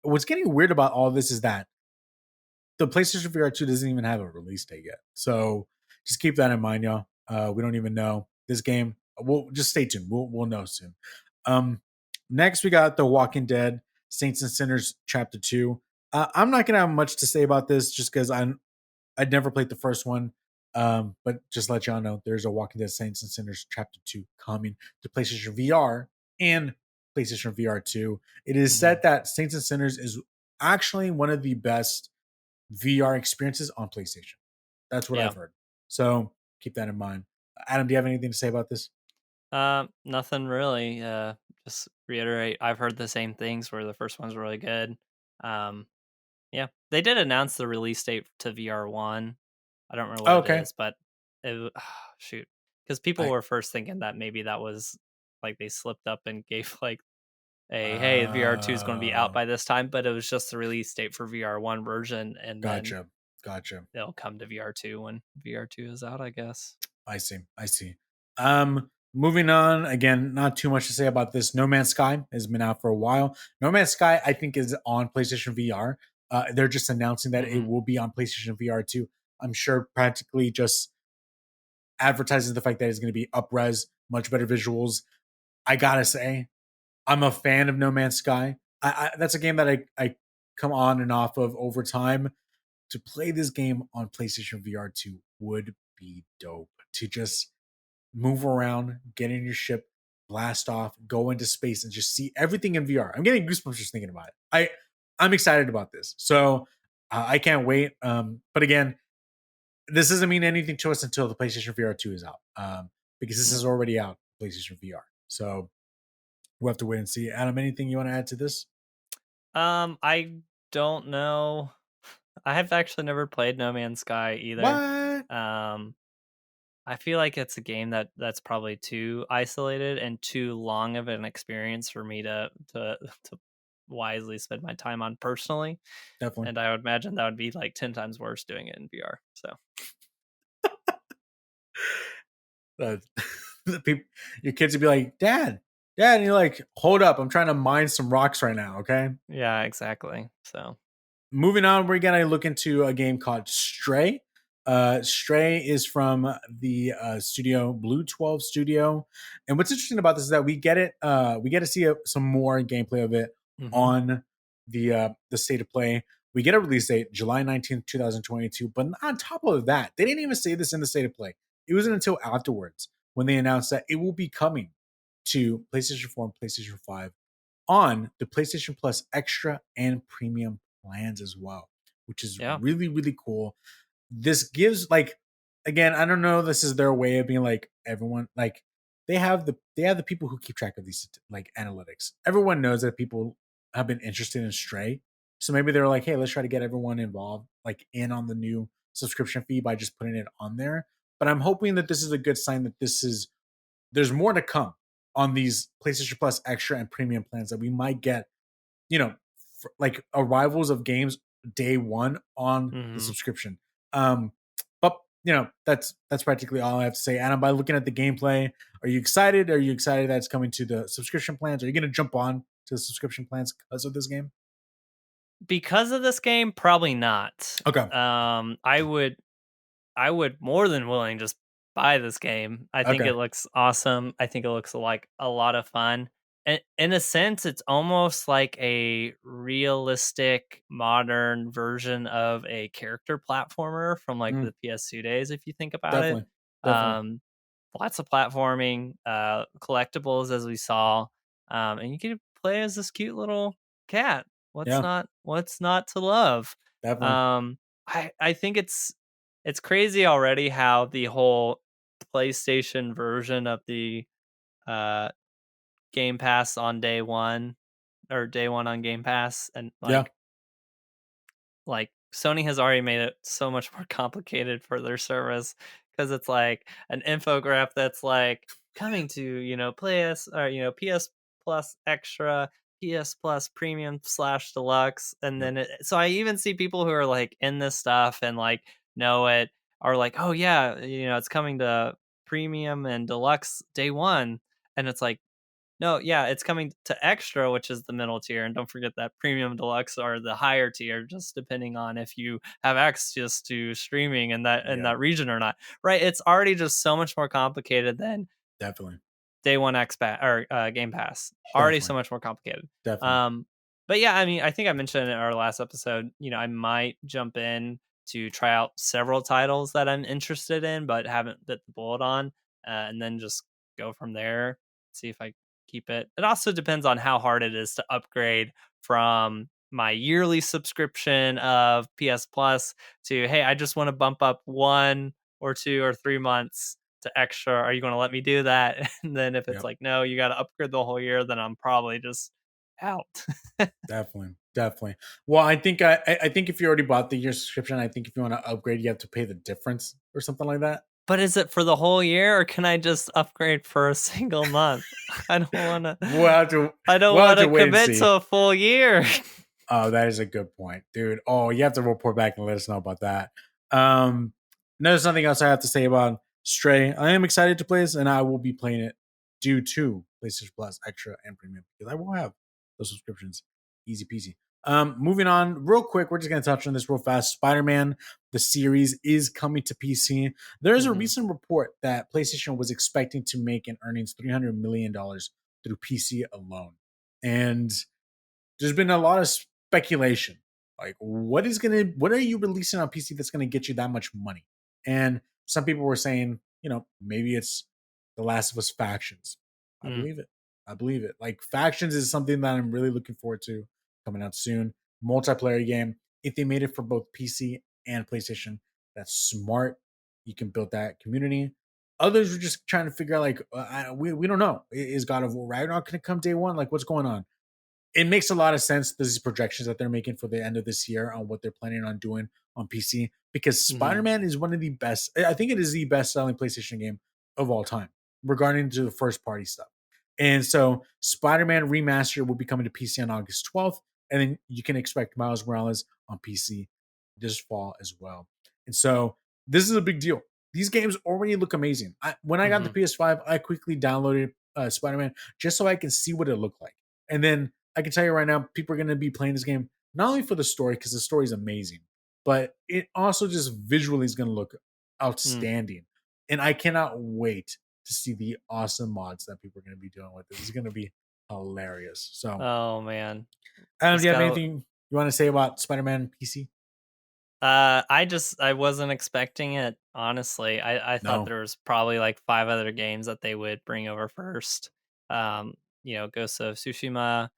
What's getting weird about all this is that the PlayStation VR 2 doesn't even have a release date yet. So just keep that in mind, y'all. We don't even know this game. We'll just stay tuned. We'll know soon. Um, Next we got The Walking Dead Saints and Sinners Chapter 2. I'm not gonna have much to say about this just because I'd never played the first one. But just let y'all know there's a Walking Dead Saints and Sinners Chapter 2 coming to PlayStation VR and PlayStation VR 2. It is hmm said that Saints and Sinners is actually one of the best VR experiences on PlayStation. That's what Yeah. I've heard. So keep that in mind. Adam, do you have anything to say about this? Nothing really. Just reiterate. I've heard the same things where the first one's really good. Um, yeah, they did announce the release date to VR1. I don't remember what Oh, it okay. is, but shoot, because people I were first thinking that maybe that was like they slipped up and gave like a hey, VR2 is going to be out uh by this time, but it was just the release date for VR1 version, and then gotcha. Gotcha. they'll come to VR2 when VR2 is out, I guess. I see. I see. Moving on. Again, not too much to say about this. No Man's Sky has been out for a while. No Man's Sky, I think, is on PlayStation VR. They're just announcing that it Hmm. will be on PlayStation VR too. I'm sure practically just advertising the fact that it's going to be up-res, much better visuals. I gotta say, I'm a fan of No Man's Sky. That's a game that I come on and off of over time. To play this game on PlayStation VR 2 would be dope. To just move around, get in your ship, blast off, go into space, and just see everything in VR. I'm getting goosebumps just thinking about it. I'm excited about this, so I can't wait. But again, this doesn't mean anything to us until the PlayStation VR 2 is out, because this is already out PlayStation VR. So we'll have to wait and see. Adam, anything you want to add to this? I don't know. I have actually never played No Man's Sky either. What? Um, I feel like it's a game that's probably too isolated and too long of an experience for me to wisely spend my time on personally. Definitely. And I would imagine that would be like 10 times worse doing it in VR. So Uh, the people, your kids would be like, Dad, and you're like, hold up, I'm trying to mine some rocks right now. Okay. yeah, exactly. So Moving on, we're gonna look into a game called Stray. Stray is from the studio Blue 12 Studio, and what's interesting about this is that we get it. We get to see some more gameplay of it Mhm. on the state of play. We get a release date, July 19th, 2022. But on top of that, they didn't even say this in the state of play. It wasn't until afterwards when they announced that it will be coming to PlayStation 4 and PlayStation 5 on the PlayStation Plus Extra and Premium plans as well, which is Yeah. really, really cool. This gives like again, I don't know, this is their way of being like everyone like they have the people who keep track of these like analytics. Everyone knows that people have been interested in Stray. So maybe they're like, hey, let's try to get everyone involved, like in on the new subscription fee by just putting it on there. But I'm hoping that this is a good sign that there's more to come on these PlayStation Plus Extra and Premium plans that we might get, like arrivals of games day one on the Mhm. subscription. Um, but that's practically all I have to say. Adam, by looking at the gameplay, are you excited? Are you excited that it's coming to the subscription plans? Are you going to jump on to the subscription plans because of this game? Because of this game, probably not. Okay. I would more than willing just buy this game. I think Okay. it looks awesome. I think it looks like a lot of fun. And in a sense, it's almost like a realistic modern version of a character platformer from like Mm, the PS2 days, if you think about it. definitely. Definitely. Um, Lots of platforming, collectibles as we saw. And you get to play as this cute little cat. Yeah. What's not to love? Definitely. Um, I think it's crazy already how the whole PlayStation version of the uh Game Pass on day one or day one on Game Pass and Yeah. like Sony has already made it so much more complicated for their service because it's like an infograph that's like coming to PS or PS Plus Extra, PS Plus Premium slash Deluxe, and Yep. then so I even see people who are like in this stuff and like know it are like, oh yeah, it's coming to Premium and Deluxe day one, and it's like no, yeah, it's coming to extra, which is the middle tier, and don't forget that premium deluxe are the higher tier, just depending on if you have access to streaming in Yeah. that region or not. Right? It's already just so much more complicated than Definitely. day one X or Game Pass. Already so Definitely. much more complicated. Definitely. Um, but yeah, I mean, I think I mentioned in our last episode, I might jump in to try out several titles that I'm interested in, but haven't bit the bullet on, and then just go from there. See if I keep it. It also depends on how hard it is to upgrade from my yearly subscription of PS Plus to hey, I just want to bump up 1 or 2 or 3 months to extra. Are you going to let me do that? And then if it's Yep. like, no, you got to upgrade the whole year, then I'm probably just out. Definitely, definitely. Well, I think if you already bought the year subscription, I think if you want to upgrade, you have to pay the difference or something like that. But is it for the whole year or can I just upgrade for a single month? I don't want to We'll have to I don't we'll have want to to wait and commit see. to a full year. Oh, that is a good point, dude. Oh, you have to report back and let us know about that. Um, no, there's nothing else I have to say about Stray. I am excited to play this, and I will be playing it due to PlayStation Plus Extra and Premium because I will have those subscriptions. Easy peasy. Moving on real quick, we're just gonna touch on this real fast. Spider-Man, the series, is coming to PC. There is a Mhm. recent report that PlayStation was expecting to make in earnings $300 million through PC alone, and there's been a lot of speculation. Like, what are you releasing on PC that's gonna get you that much money? And some people were saying, maybe it's The Last of Us Factions. I Mm. believe it. I believe it. Like Factions is something that I'm really looking forward to coming out soon. Multiplayer game. If they made it for both PC and PlayStation, that's smart. You can build that community. Others are just trying to figure out, like, we don't know. Is God of War Ragnarok going to come day one? Like, what's going on? It makes a lot of sense. These projections that they're making for the end of this year on what they're planning on doing on PC because Mhm. Spider-Man is one of the best. I think it is the best selling PlayStation game of all time, regarding to the first party stuff. And so Spider-Man Remastered will be coming to PC on August 12th, and then you can expect Miles Morales on PC this fall as well. And so this is a big deal. These games already look amazing. When I got the Mhm. PS5, I quickly downloaded Spider-Man just so I can see what it looked like. And then I can tell you right now, people are going to be playing this game not only for the story, because the story is amazing, but it also just visually is going to look Mm. outstanding. And I cannot wait to see the awesome mods that people are going to be doing with it. It's going to be hilarious. So, Oh man, Adam, do just you have got. anything you want to say about Spider-Man PC? I wasn't expecting it, honestly. I thought No, there was probably like 5 other games that they would bring over first. Ghost of Tsushima,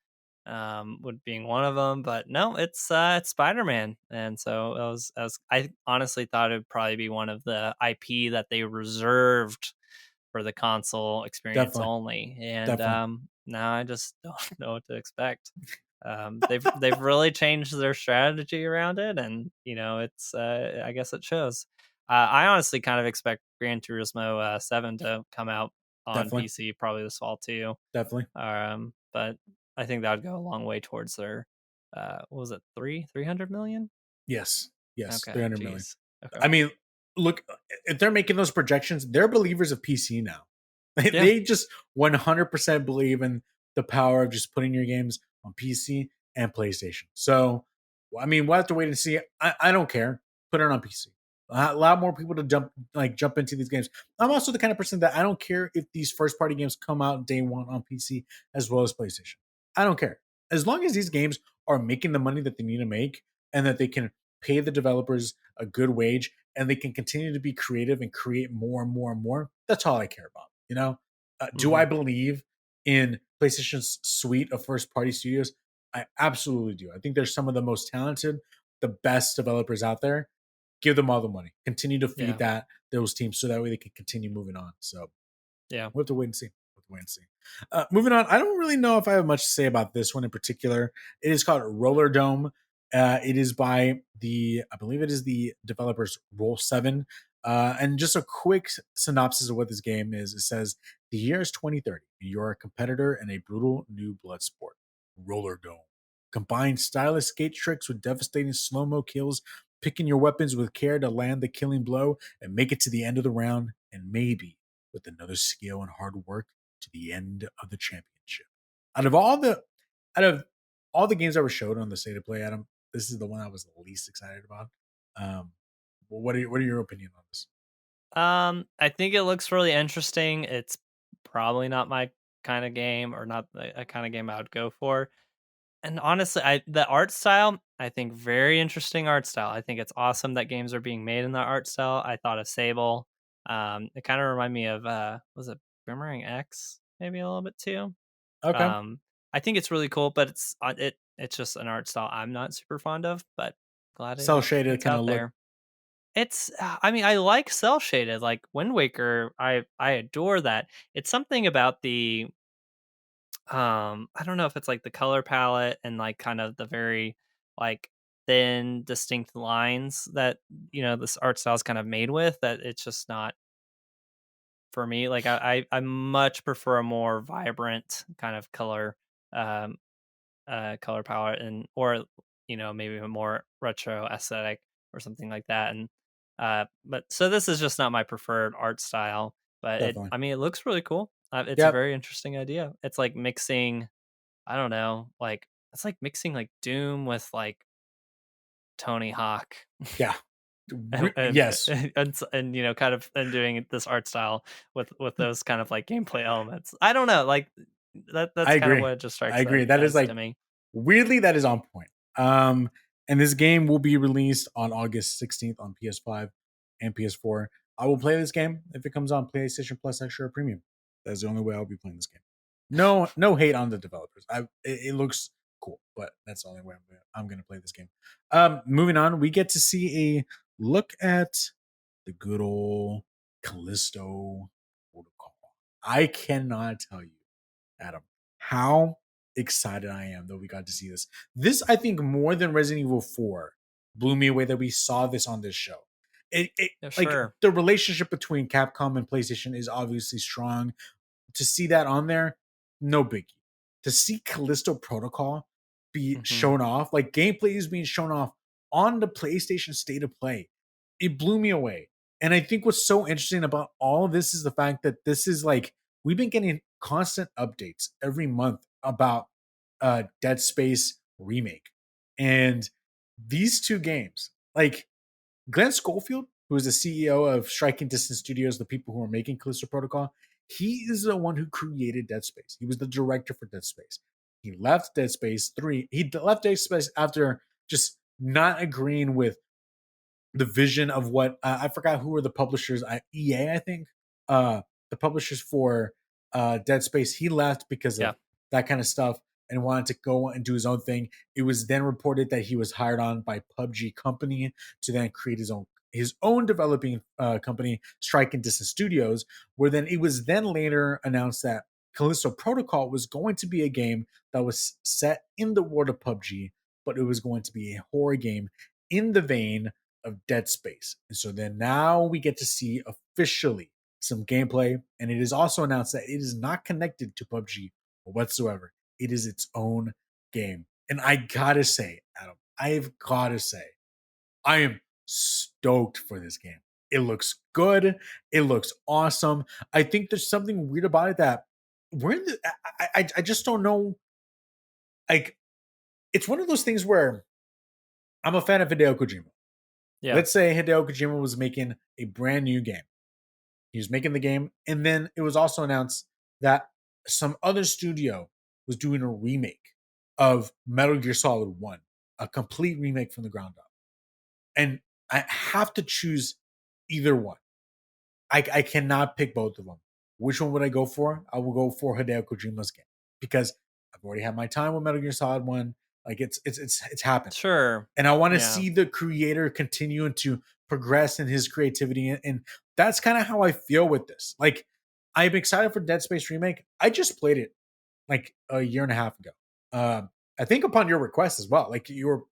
would being one of them, but no, it's Spider-Man, and so I honestly thought it'd probably be one of the IP that they reserved for the console experience definitely, only, and, definitely, now I just don't know what to expect. They've really changed their strategy around it, and, it's, I guess it shows. I honestly kind of expect Gran Turismo, 7 to come out on definitely, PC probably this fall too, definitely. but I think that would go a long way towards their, what was it, 300 million? Yes, yes, Okay, 300 million. jeez. Okay. I mean, look, if they're making those projections, they're believers of PC now. Yeah. They just 100% believe in the power of just putting your games on PC and PlayStation. So, I mean, we'll have to wait and see. I don't care. Put it on PC. Allow more people to jump into these games. I'm also the kind of person that I don't care if these first party games come out day one on PC as well as PlayStation. I don't care. As long as these games are making the money that they need to make and that they can pay the developers a good wage and they can continue to be creative and create more and more and more. That's all I care about. Do I Mhm. believe in PlayStation's suite of first party studios? I absolutely do. I think they're some of the most talented, the best developers out there. Give them all the money. Continue to feed Yeah. those teams so that way they can continue moving on. So Yeah. we'll have to wait and see. We'll have to wait and see. Moving on, I don't really know if I have much to say about this one in particular. It is called Roller Dome. It is by I believe it is the developers Roll 7. And just a quick synopsis of what this game is. It says the year is 2030, and you're a competitor in a brutal new blood sport, Roller Dome. Combine stylish skate tricks with devastating slow mo kills, picking your weapons with care to land the killing blow and make it to the end of the round, and maybe with another skill and hard work to the end of the championship. Out of all the out of all the games that were showed on the state of play, Adam, this is the one I was the least excited about. Um, what are your opinion on this? I think it looks really interesting. It's probably not my kind of game, or not a kind of game I would go for. And honestly, the art style, I think very interesting art style. I think it's awesome that games are being made in that art style. I thought of Sable. It kind of reminded me of was it Boomerang X maybe a little bit too. Okay, Um, I think it's really cool, but it's just an art style I'm not super fond of, but glad cell shaded it's kind of out look. there. I mean, I like cell shaded, like Wind Waker. I adore that. It's something about I don't know if it's like the color palette and like kind of the very like thin, distinct lines that this art style is kind of made with, that it's just not for me. Like I much prefer a more vibrant kind of um color palette, and or maybe a more retro aesthetic or something like that. And but so this is just not my preferred art style, but Definitely. I mean, it looks really cool. It's a Yep. very interesting idea. It's like mixing, I don't know, like it's like mixing like Doom with like Tony Hawk. Yeah. and and Yes. and kind of, and doing this art style with those kind of like gameplay elements. I don't know, like I that's kind of agree. what it just I strikes agree. that That is as to like me. weirdly that is on point. And this game will be released on August 16th on PS5 and PS4. I will play this game if it comes on PlayStation Plus Extra or Premium. That's the only way I'll be playing this game. No hate on the developers. It looks cool, but that's the only way I'm gonna play this game. Moving on, we get to see a look at the good old Callisto Protocol. I cannot tell you, Adam, how excited I am that we got to see this. This, I think, more than Resident Evil 4, blew me away that we saw this on this show. It Yeah, like sure. the relationship between Capcom and PlayStation is obviously strong. To see that on there, no biggie. To see Callisto Protocol be Hmm. shown off, like gameplay is being shown off on the PlayStation State of Play, it blew me away. And I think what's so interesting about all of this is the fact that this is like we've been getting constant updates every month about Dead Space remake, and these two games, like Glenn Schofield, who is the CEO of Striking Distance Studios, the people who are making Callisto Protocol, He is the one who created Dead Space. He was the director for Dead Space. He left Dead Space 3. He left Dead Space after just not agreeing with the vision of what I forgot who were the publishers. EA, I think, the publishers for Dead Space. He left because Yeah. of that kind of stuff and wanted to go and do his own thing. It was then reported that he was hired on by PUBG Company to then create his own developing company, Strike and Distance Studios. Where then it was then later announced that Callisto Protocol was going to be a game that was set in the world of PUBG, but it was going to be a horror game in the vein of Dead Space. And so then now we get to see officially some gameplay. And it is also announced that it is not connected to PUBG whatsoever. It is its own game. And I gotta say, Adam, I've gotta say, I am stoked for this game. It looks good. It looks awesome. I think there's something weird about it that we're in the, I just don't know. Like, it's one of those things where I'm a fan of Hideo Kojima. Yeah. Let's say Hideo Kojima was making a brand new game. He was making the game, and then it was also announced that some other studio was doing a remake of Metal Gear Solid 1, a complete remake from the ground up. And I have to choose either one. I cannot pick both of them. Which one would I go for? I will go for Hideo Kojima's game because I've already had my time with Metal Gear Solid 1. Like it's happened. Sure. And I want to Yeah. see the creator continuing to progress in his creativity. And that's kind of how I feel with this. Like, I'm excited for Dead Space Remake. I just played it like a year and a half ago. I think upon your request as well. Like you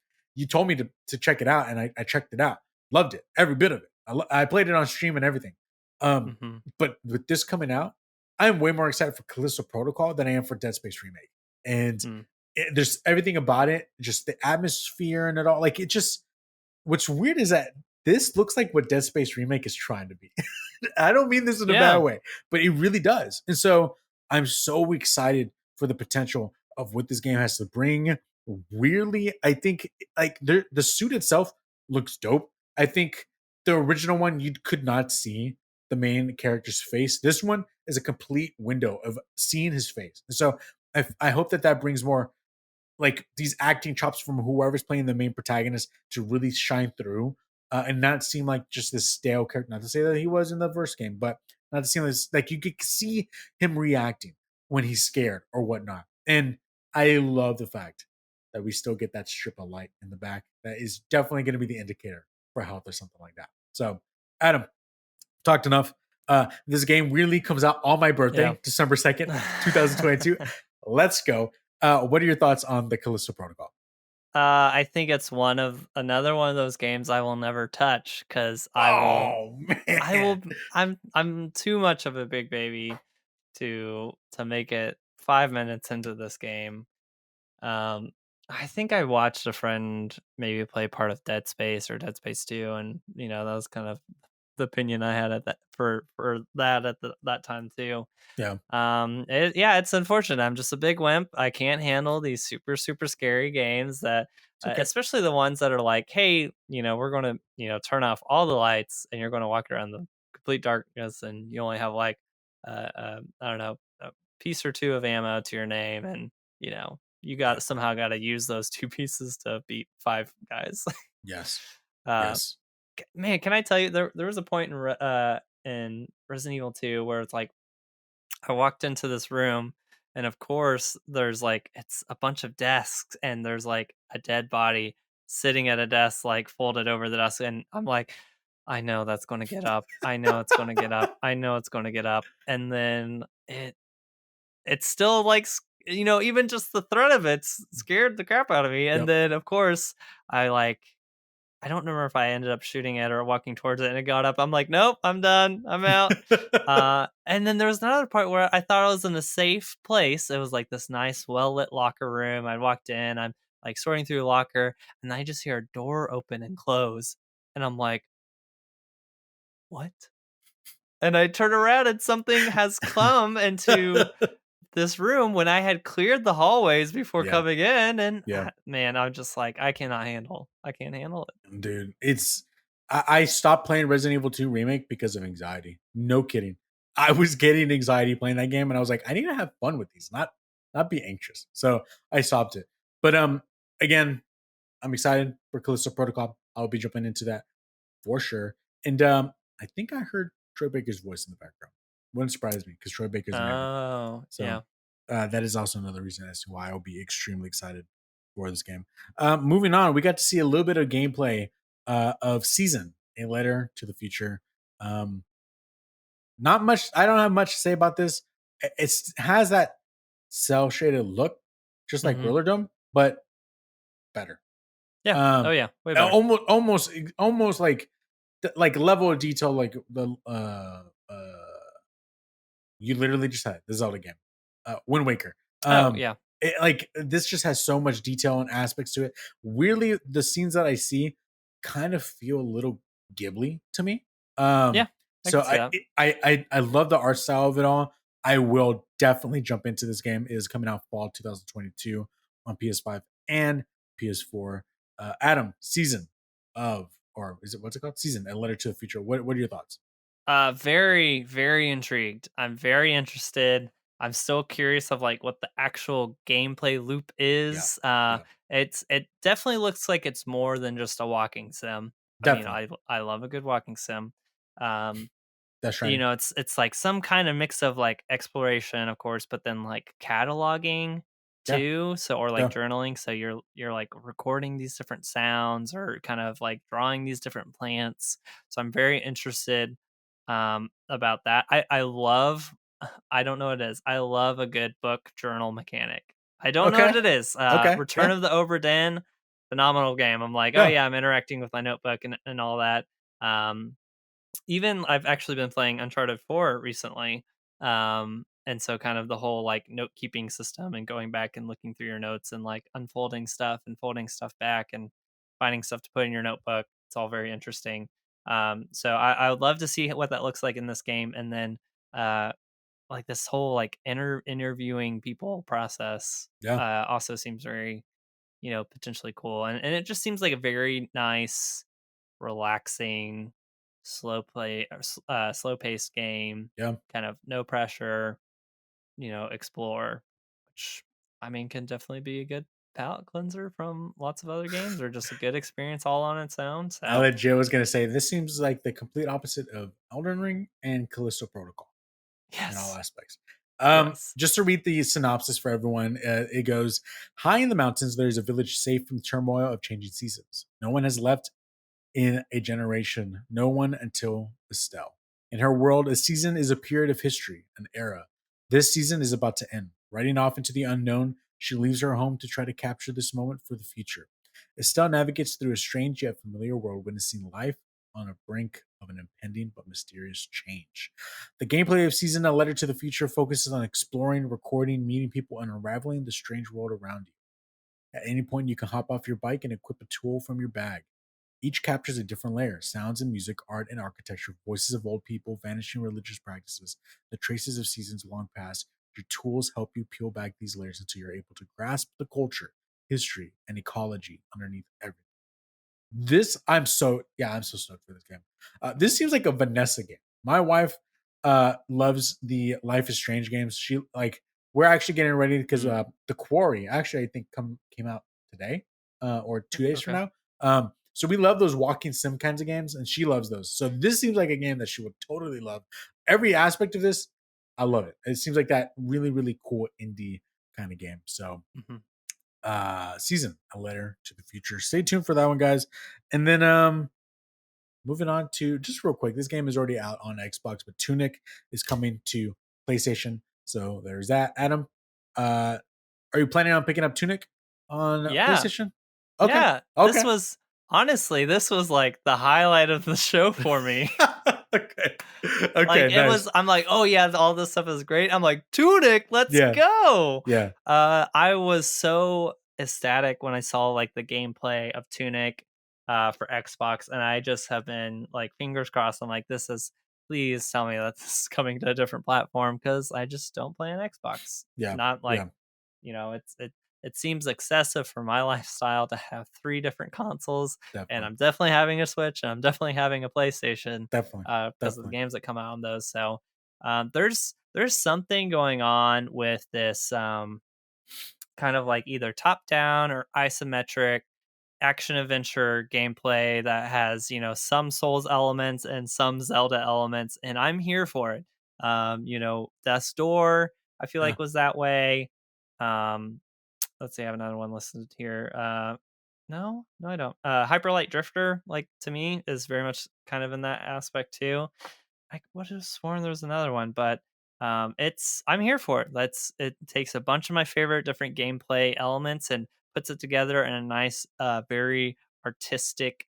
told me to check it out, and I checked it out. Loved it, every bit of it. I played it on stream and everything. But with this coming out, I'm way more excited for Callisto Protocol than I am for Dead Space Remake. And there's everything about it, just the atmosphere and it all. Like, it just, what's weird is that this looks like what Dead Space Remake is trying to be. I don't mean this in a bad way, but it really does. And so I'm so excited for the potential of what this game has to bring. Weirdly, I think like the suit itself looks dope. I think the original one, you could not see the main character's face. This one is a complete window of seeing his face. And so I hope that brings more like these acting chops from whoever's playing the main protagonist to really shine through and not seem like just this stale character. Not to say that he was in the first game, but not to seem like you could see him reacting when he's scared or whatnot. And I love the fact that we still get that strip of light in the back. That is definitely going to be the indicator for health or something like that. So, Adam, talked enough. This game really comes out on my birthday, December 2nd, 2022. Let's go. What are your thoughts on the Callisto Protocol? I think it's another one of those games I will never touch because I'm too much of a big baby to make it 5 minutes into this game. I think I watched a friend maybe play part of Dead Space or Dead Space 2, and that was kind of the opinion I had at that for that at that time too. Yeah. It's unfortunate. I'm just a big wimp. I can't handle these super super scary games that especially the ones that are like, hey, we're going to turn off all the lights and you're going to walk around the complete darkness and you only have like I don't know, a piece or two of ammo to your name, and you somehow got to use those 2 pieces to beat 5 guys. Yes. Yes. Man, can I tell you, there was a point in Resident Evil 2 where it's like I walked into this room, and of course there's like it's a bunch of desks and there's like a dead body sitting at a desk like folded over the desk, and I'm like, I know that's going to get up. I know it's going to get up. I know it's going to get up. And then it's still like, even just the threat of it scared the crap out of me. And then of course I don't remember if I ended up shooting it or walking towards it and it got up. I'm like, nope, I'm done. I'm out. And then there was another part where I thought I was in a safe place. It was like this nice, well-lit locker room. I walked in, I'm like sorting through a locker, and I just hear a door open and close. And I'm like, what? And I turn around and something has come into this room when I had cleared the hallways before coming in, and man, I'm just like, I can't handle it. Dude, I stopped playing Resident Evil 2 Remake because of anxiety. No kidding. I was getting anxiety playing that game, and I was like, I need to have fun with these, not be anxious. So I stopped it. But again, I'm excited for Callisto Protocol. I'll be jumping into that for sure. And I think I heard Troy Baker's voice in the background. Wouldn't surprise me because Troy Baker's amazing. Oh, So yeah. that is also another reason as to why I'll be extremely excited for this game. Moving on, we got to see a little bit of gameplay of Season, a letter to the future. Um, not much. I don't have much to say about this. It has that cell shaded look, just like Mhm. Roller Dome, but better. Yeah. Oh, Um, yeah. Way better. almost like level of detail, like the you literally just had the Zelda game, Wind Waker. Oh, yeah. Like this just has so much detail and aspects to it. Weirdly, the scenes that I see kind of feel a little Ghibli to me. Um, Yeah. I so can see that. I love the art style of it all. I will definitely jump into this game. It is coming out fall 2022 on PS5 and PS4. Adam, season of, or is it, what's it called? Season, A Letter to the Future. What are your thoughts? Very, very intrigued. I'm very interested. I'm still curious of like what the actual gameplay loop Yeah, is. yeah, It definitely looks like it's more than just a walking sim. I mean, definitely. I love a good walking sim. Um, That's you right. know, it's like some kind of mix of like exploration, of course, but then like cataloging Yeah, too. So or like yeah, journaling. So you're like recording these different sounds or kind of like drawing these different plants. So I'm very interested about that. I love I don't know what it is. I love a good book journal mechanic. I don't know okay, what it is. okay, Return yeah, of the Obra phenomenal game. I'm like, oh yeah, yeah, I'm interacting with my notebook and all that. Even I've actually been playing Uncharted 4 recently. And so kind of the whole like note keeping system and going back and looking through your notes and like unfolding stuff and folding stuff back and finding stuff to put in your notebook. It's all very interesting. So I would love to see what that looks like in this game. And then uh like this whole like interviewing people process yeah. also seems very, potentially cool. And it just seems like a very nice relaxing, slow paced game, Yeah. kind of no pressure, explore, which I mean can definitely be a good palate cleanser from lots of other games or just a good experience all on its own. I So legit was gonna say this seems like the complete opposite of Elden Ring and Callisto Protocol in all yes, aspects. yes. Just to read the synopsis for everyone, it goes: High in the mountains, there is a village safe from the turmoil of changing seasons. No one has left in a generation, no one until Estelle. In her world, a season is a period of history, an era. This season is about to end. Riding off into the unknown, she leaves her home to try to capture this moment for the future. Estelle navigates through a strange yet familiar world, witnessing life on a brink of an impending but mysterious change. The gameplay of Season A Letter to the Future focuses on exploring, recording, meeting people, and unraveling the strange world around you. At any point, you can hop off your bike and equip a tool from your bag. Each captures a different layer: sounds and music, art and architecture, voices of old people, vanishing religious practices, the traces of seasons long past. Your tools help you peel back these layers until you're able to grasp the culture, history, and ecology underneath everything. This I'm so stoked for this game. This seems like a Vanessa game. My wife loves the Life is Strange games. She like we're actually getting ready because Mm, the Quarry actually I think came out today or 2 days from okay. now. So we love those walking sim kinds of games, and she loves those. So this seems like a game that she would totally love. Every aspect of this, I love it. It seems like that really really cool indie kind of game. So Mhm. season, A Letter to the Future. Stay tuned for that one, guys. And then moving on to just real quick, this game is already out on Xbox, but Tunic is coming to PlayStation. So there's that. Adam, uh are you planning on picking up Tunic on Yeah, PlayStation? Okay. yeah. This Okay. was honestly, this was like the highlight of the show for me. Okay. Like, Okay, it nice. was I'm like, "Oh, yeah, all this stuff is great." I'm like, "Tunic, let's Yeah. go." Yeah. I was so ecstatic when I saw, like, the gameplay of Tunic, for Xbox, and I just have been, like, fingers crossed. I'm like, "This is please tell me that this is coming to a different platform because I just don't play an Xbox." Yeah. Not like, Yeah. it seems excessive for my lifestyle to have 3 different consoles, and Definitely. I'm definitely having a Switch, and I'm definitely having a PlayStation, Definitely. because of the Definitely. games that come out on those. So There's something going on with this kind of like either top down or isometric action adventure gameplay that has, some Souls elements and some Zelda elements, and I'm here for it. Death's Door, I feel Yeah. like was that way. Um, let's see, I have another one listed here. No, I don't. Hyperlight Drifter, like to me, is very much kind of in that aspect too. I would have sworn there was another one, but I'm here for it. It takes a bunch of my favorite different gameplay elements and puts it together in a nice, very artistic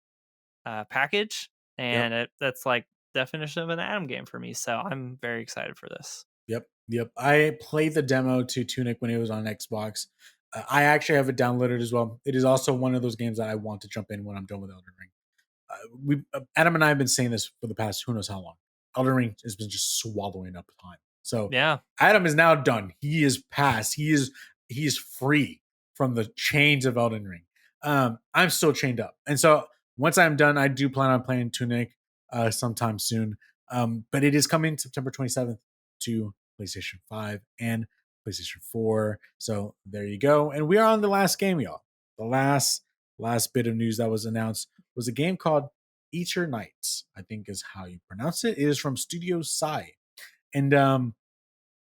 package, Yep. and that's like definition of an Atom game for me. So I'm very excited for this. Yep. Yep. I played the demo to Tunic when it was on Xbox. I actually have it downloaded as well. It is also one of those games that I want to jump in when I'm done with Elden Ring. We Adam and I have been saying this for the past who knows how long. Elden Ring has been just swallowing up time. So Yeah, Adam is now done. He is past. He is free from the chains of Elden Ring. I'm still chained up, and so once I'm done, I do plan on playing Tunic sometime soon. But it is coming September 27th to PlayStation 5 and PlayStation 4. So there you go. And we are on the last game, y'all. The last bit of news that was announced was a game called Eternights, I think is how you pronounce it. It is from Studio Psy. And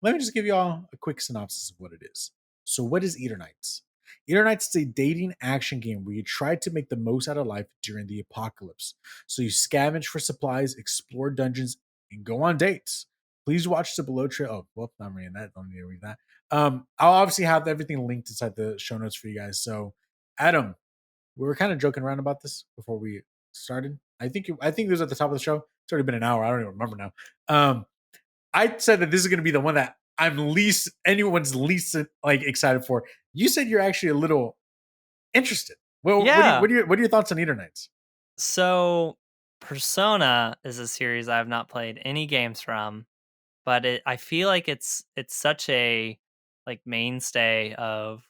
let me just give you all a quick synopsis of what it is. So, what is Eternights? Eternights is a dating action game where you try to make the most out of life during the apocalypse. So, you scavenge for supplies, explore dungeons, and go on dates. Please watch the below trail. Oh, well, I'm reading that. Don't need to read that. I'll obviously have everything linked inside the show notes for you guys. So, Adam, we were kind of joking around about this before we started. I think it was at the top of the show. It's already been an hour. I don't even remember now. I said that this is going to be the one that anyone's least like excited for. You said you're actually a little interested. Well, yeah. what are your thoughts on Eternights? So Persona is a series I have not played any games from, but I feel like it's such a like mainstay of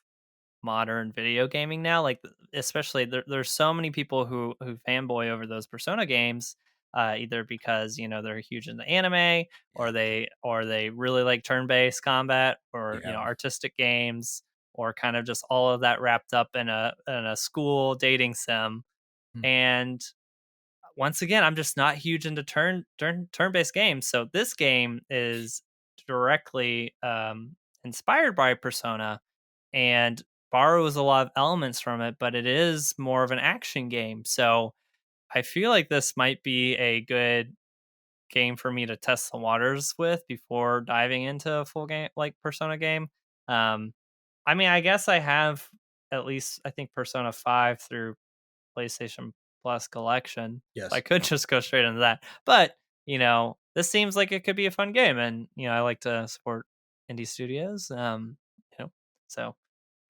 modern video gaming now. Like especially there's so many people who fanboy over those Persona games, either because they're huge into anime, or they really like turn-based combat, or Yeah. artistic games, or kind of just all of that wrapped up in a school dating sim. Hmm. And once again, I'm just not huge into turn-based games. So this game is directly inspired by Persona and borrows a lot of elements from it, but it is more of an action game. So I feel like this might be a good game for me to test the waters with before diving into a full game like Persona game. Um, I mean, I guess I have at least I think Persona 5 through PlayStation Plus collection. So I Yes. could just go straight into that. But, this seems like it could be a fun game, and I like to support indie studios. So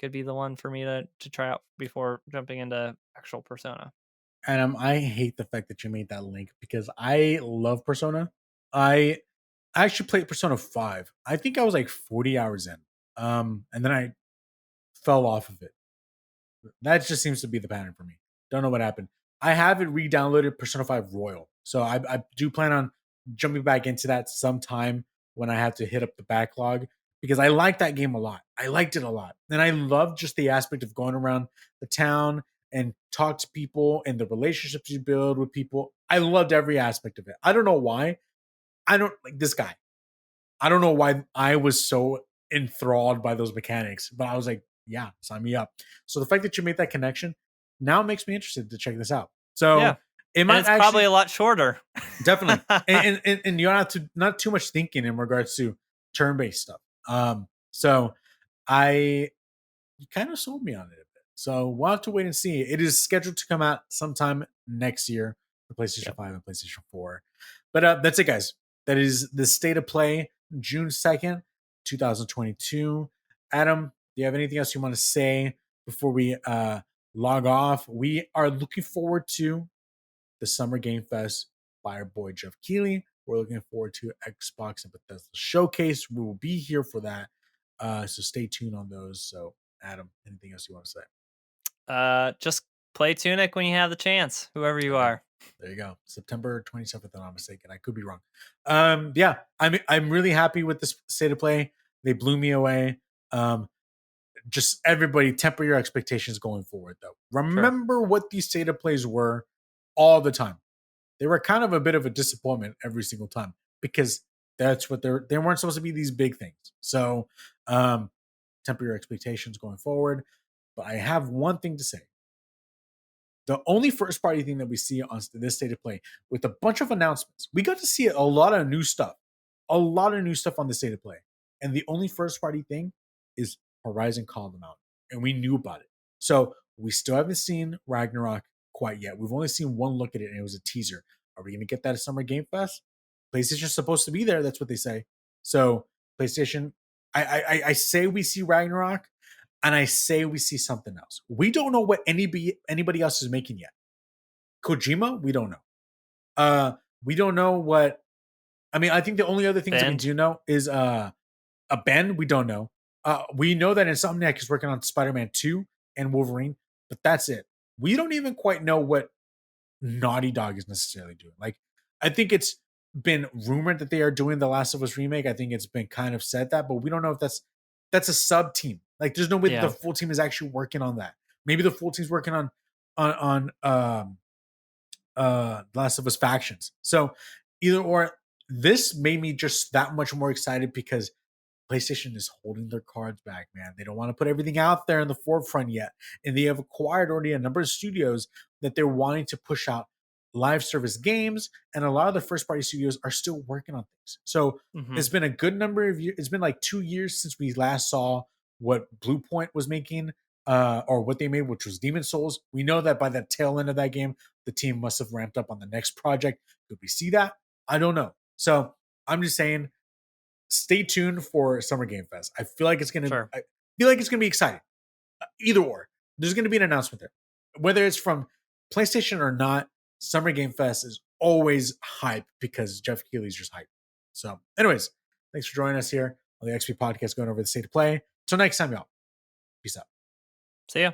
could be the one for me to try out before jumping into actual Persona. And I hate the fact that you made that link because I love Persona. I actually played Persona 5. I think I was like 40 hours in. And then I fell off of it. That just seems to be the pattern for me. Don't know what happened. I haven't re-downloaded Persona 5 Royal, so I do plan on jumping back into that sometime when I have to hit up the backlog because I like that game a lot. I liked it a lot, and I love just the aspect of going around the town and talk to people and the relationships you build with people. I loved every aspect of it. I don't know why. I don't like this guy. I don't know why I was so enthralled by those mechanics, but I was like, yeah, sign me up. So the fact that you made that connection now makes me interested to check this out. Yeah. So it And might it's probably actually a lot shorter. definitely, and you're not too much thinking in regards to turn based stuff. So I you kind of sold me on it a bit. So we'll have to wait and see. It is scheduled to come out sometime next year for PlayStation Yep. 5 and PlayStation 4. But that's it, guys. That is the state of play, June 2nd, 2022. Adam, do you have anything else you want to say before we log off? We are looking forward to the Summer Game Fest by our boy Jeff Keighley. We're looking forward to Xbox and Bethesda Showcase. We will be here for that. So stay tuned on those. So, Adam, anything else you want to say? Just play Tunic when you have the chance, whoever you There you go. are. There you go. September 27th, if I'm not mistaken. I could be wrong. Yeah, I'm really happy with this state of play. They blew me away. Um, just everybody temper your expectations going forward, though. Sure. Remember what these state of plays were all the time. They were kind of a bit of a disappointment every single time because that's what they weren't supposed to be these big things. So um, temper your expectations going forward. But I have one thing to say. The only first party thing that we see on this state of play with a bunch of announcements, we got to see a lot of new stuff, on the state of play. And the only first party thing is Horizon Call of the Mountain. And we knew about it. So we still haven't seen Ragnarok quite yet. We've only seen one look at it and it was a teaser. Are we going to get that at Summer Game Fest? PlayStation's supposed to be there. That's what they say. So PlayStation, I say we see Ragnarok and I say we see something else. We don't know what anybody else is making yet. Kojima, we don't know. We don't know what. I mean, I think the only other things that we Bend. do know is a Ben. We don't know. We know that Insomniac is working on Spider-Man 2 and Wolverine, but that's it. We don't even quite know what Naughty Dog is necessarily doing. Like, I think it's been rumored that they are doing the Last of Us remake. I think it's been kind of said that, but we don't know if that's a sub team. Like, there's no way that the Yeah. full team is actually working on that. Maybe the full team's working on Last of Us factions. So either or, this made me just that much more excited because PlayStation is holding their cards back, man. They don't want to put everything out there in the forefront yet. And they have acquired already a number of studios that they're wanting to push out live service games. And a lot of the first party studios are still working on things. So Hmm. it's been a good number of years. It's been like 2 years since we last saw what Blue Point was making, or what they made, which was Demon Souls. We know that by the tail end of that game, the team must have ramped up on the next project. Could we see that? I don't know. So I'm just saying, stay tuned for Summer Game Fest. I feel like Sure. it's gonna be exciting. Either or, there's gonna be an announcement there, whether it's from PlayStation or not. Summer Game Fest is always hype because Jeff Keighley's just hype. So, anyways, thanks for joining us here on the XP Podcast, going over the state of play. Till next time, y'all. Peace out. See ya.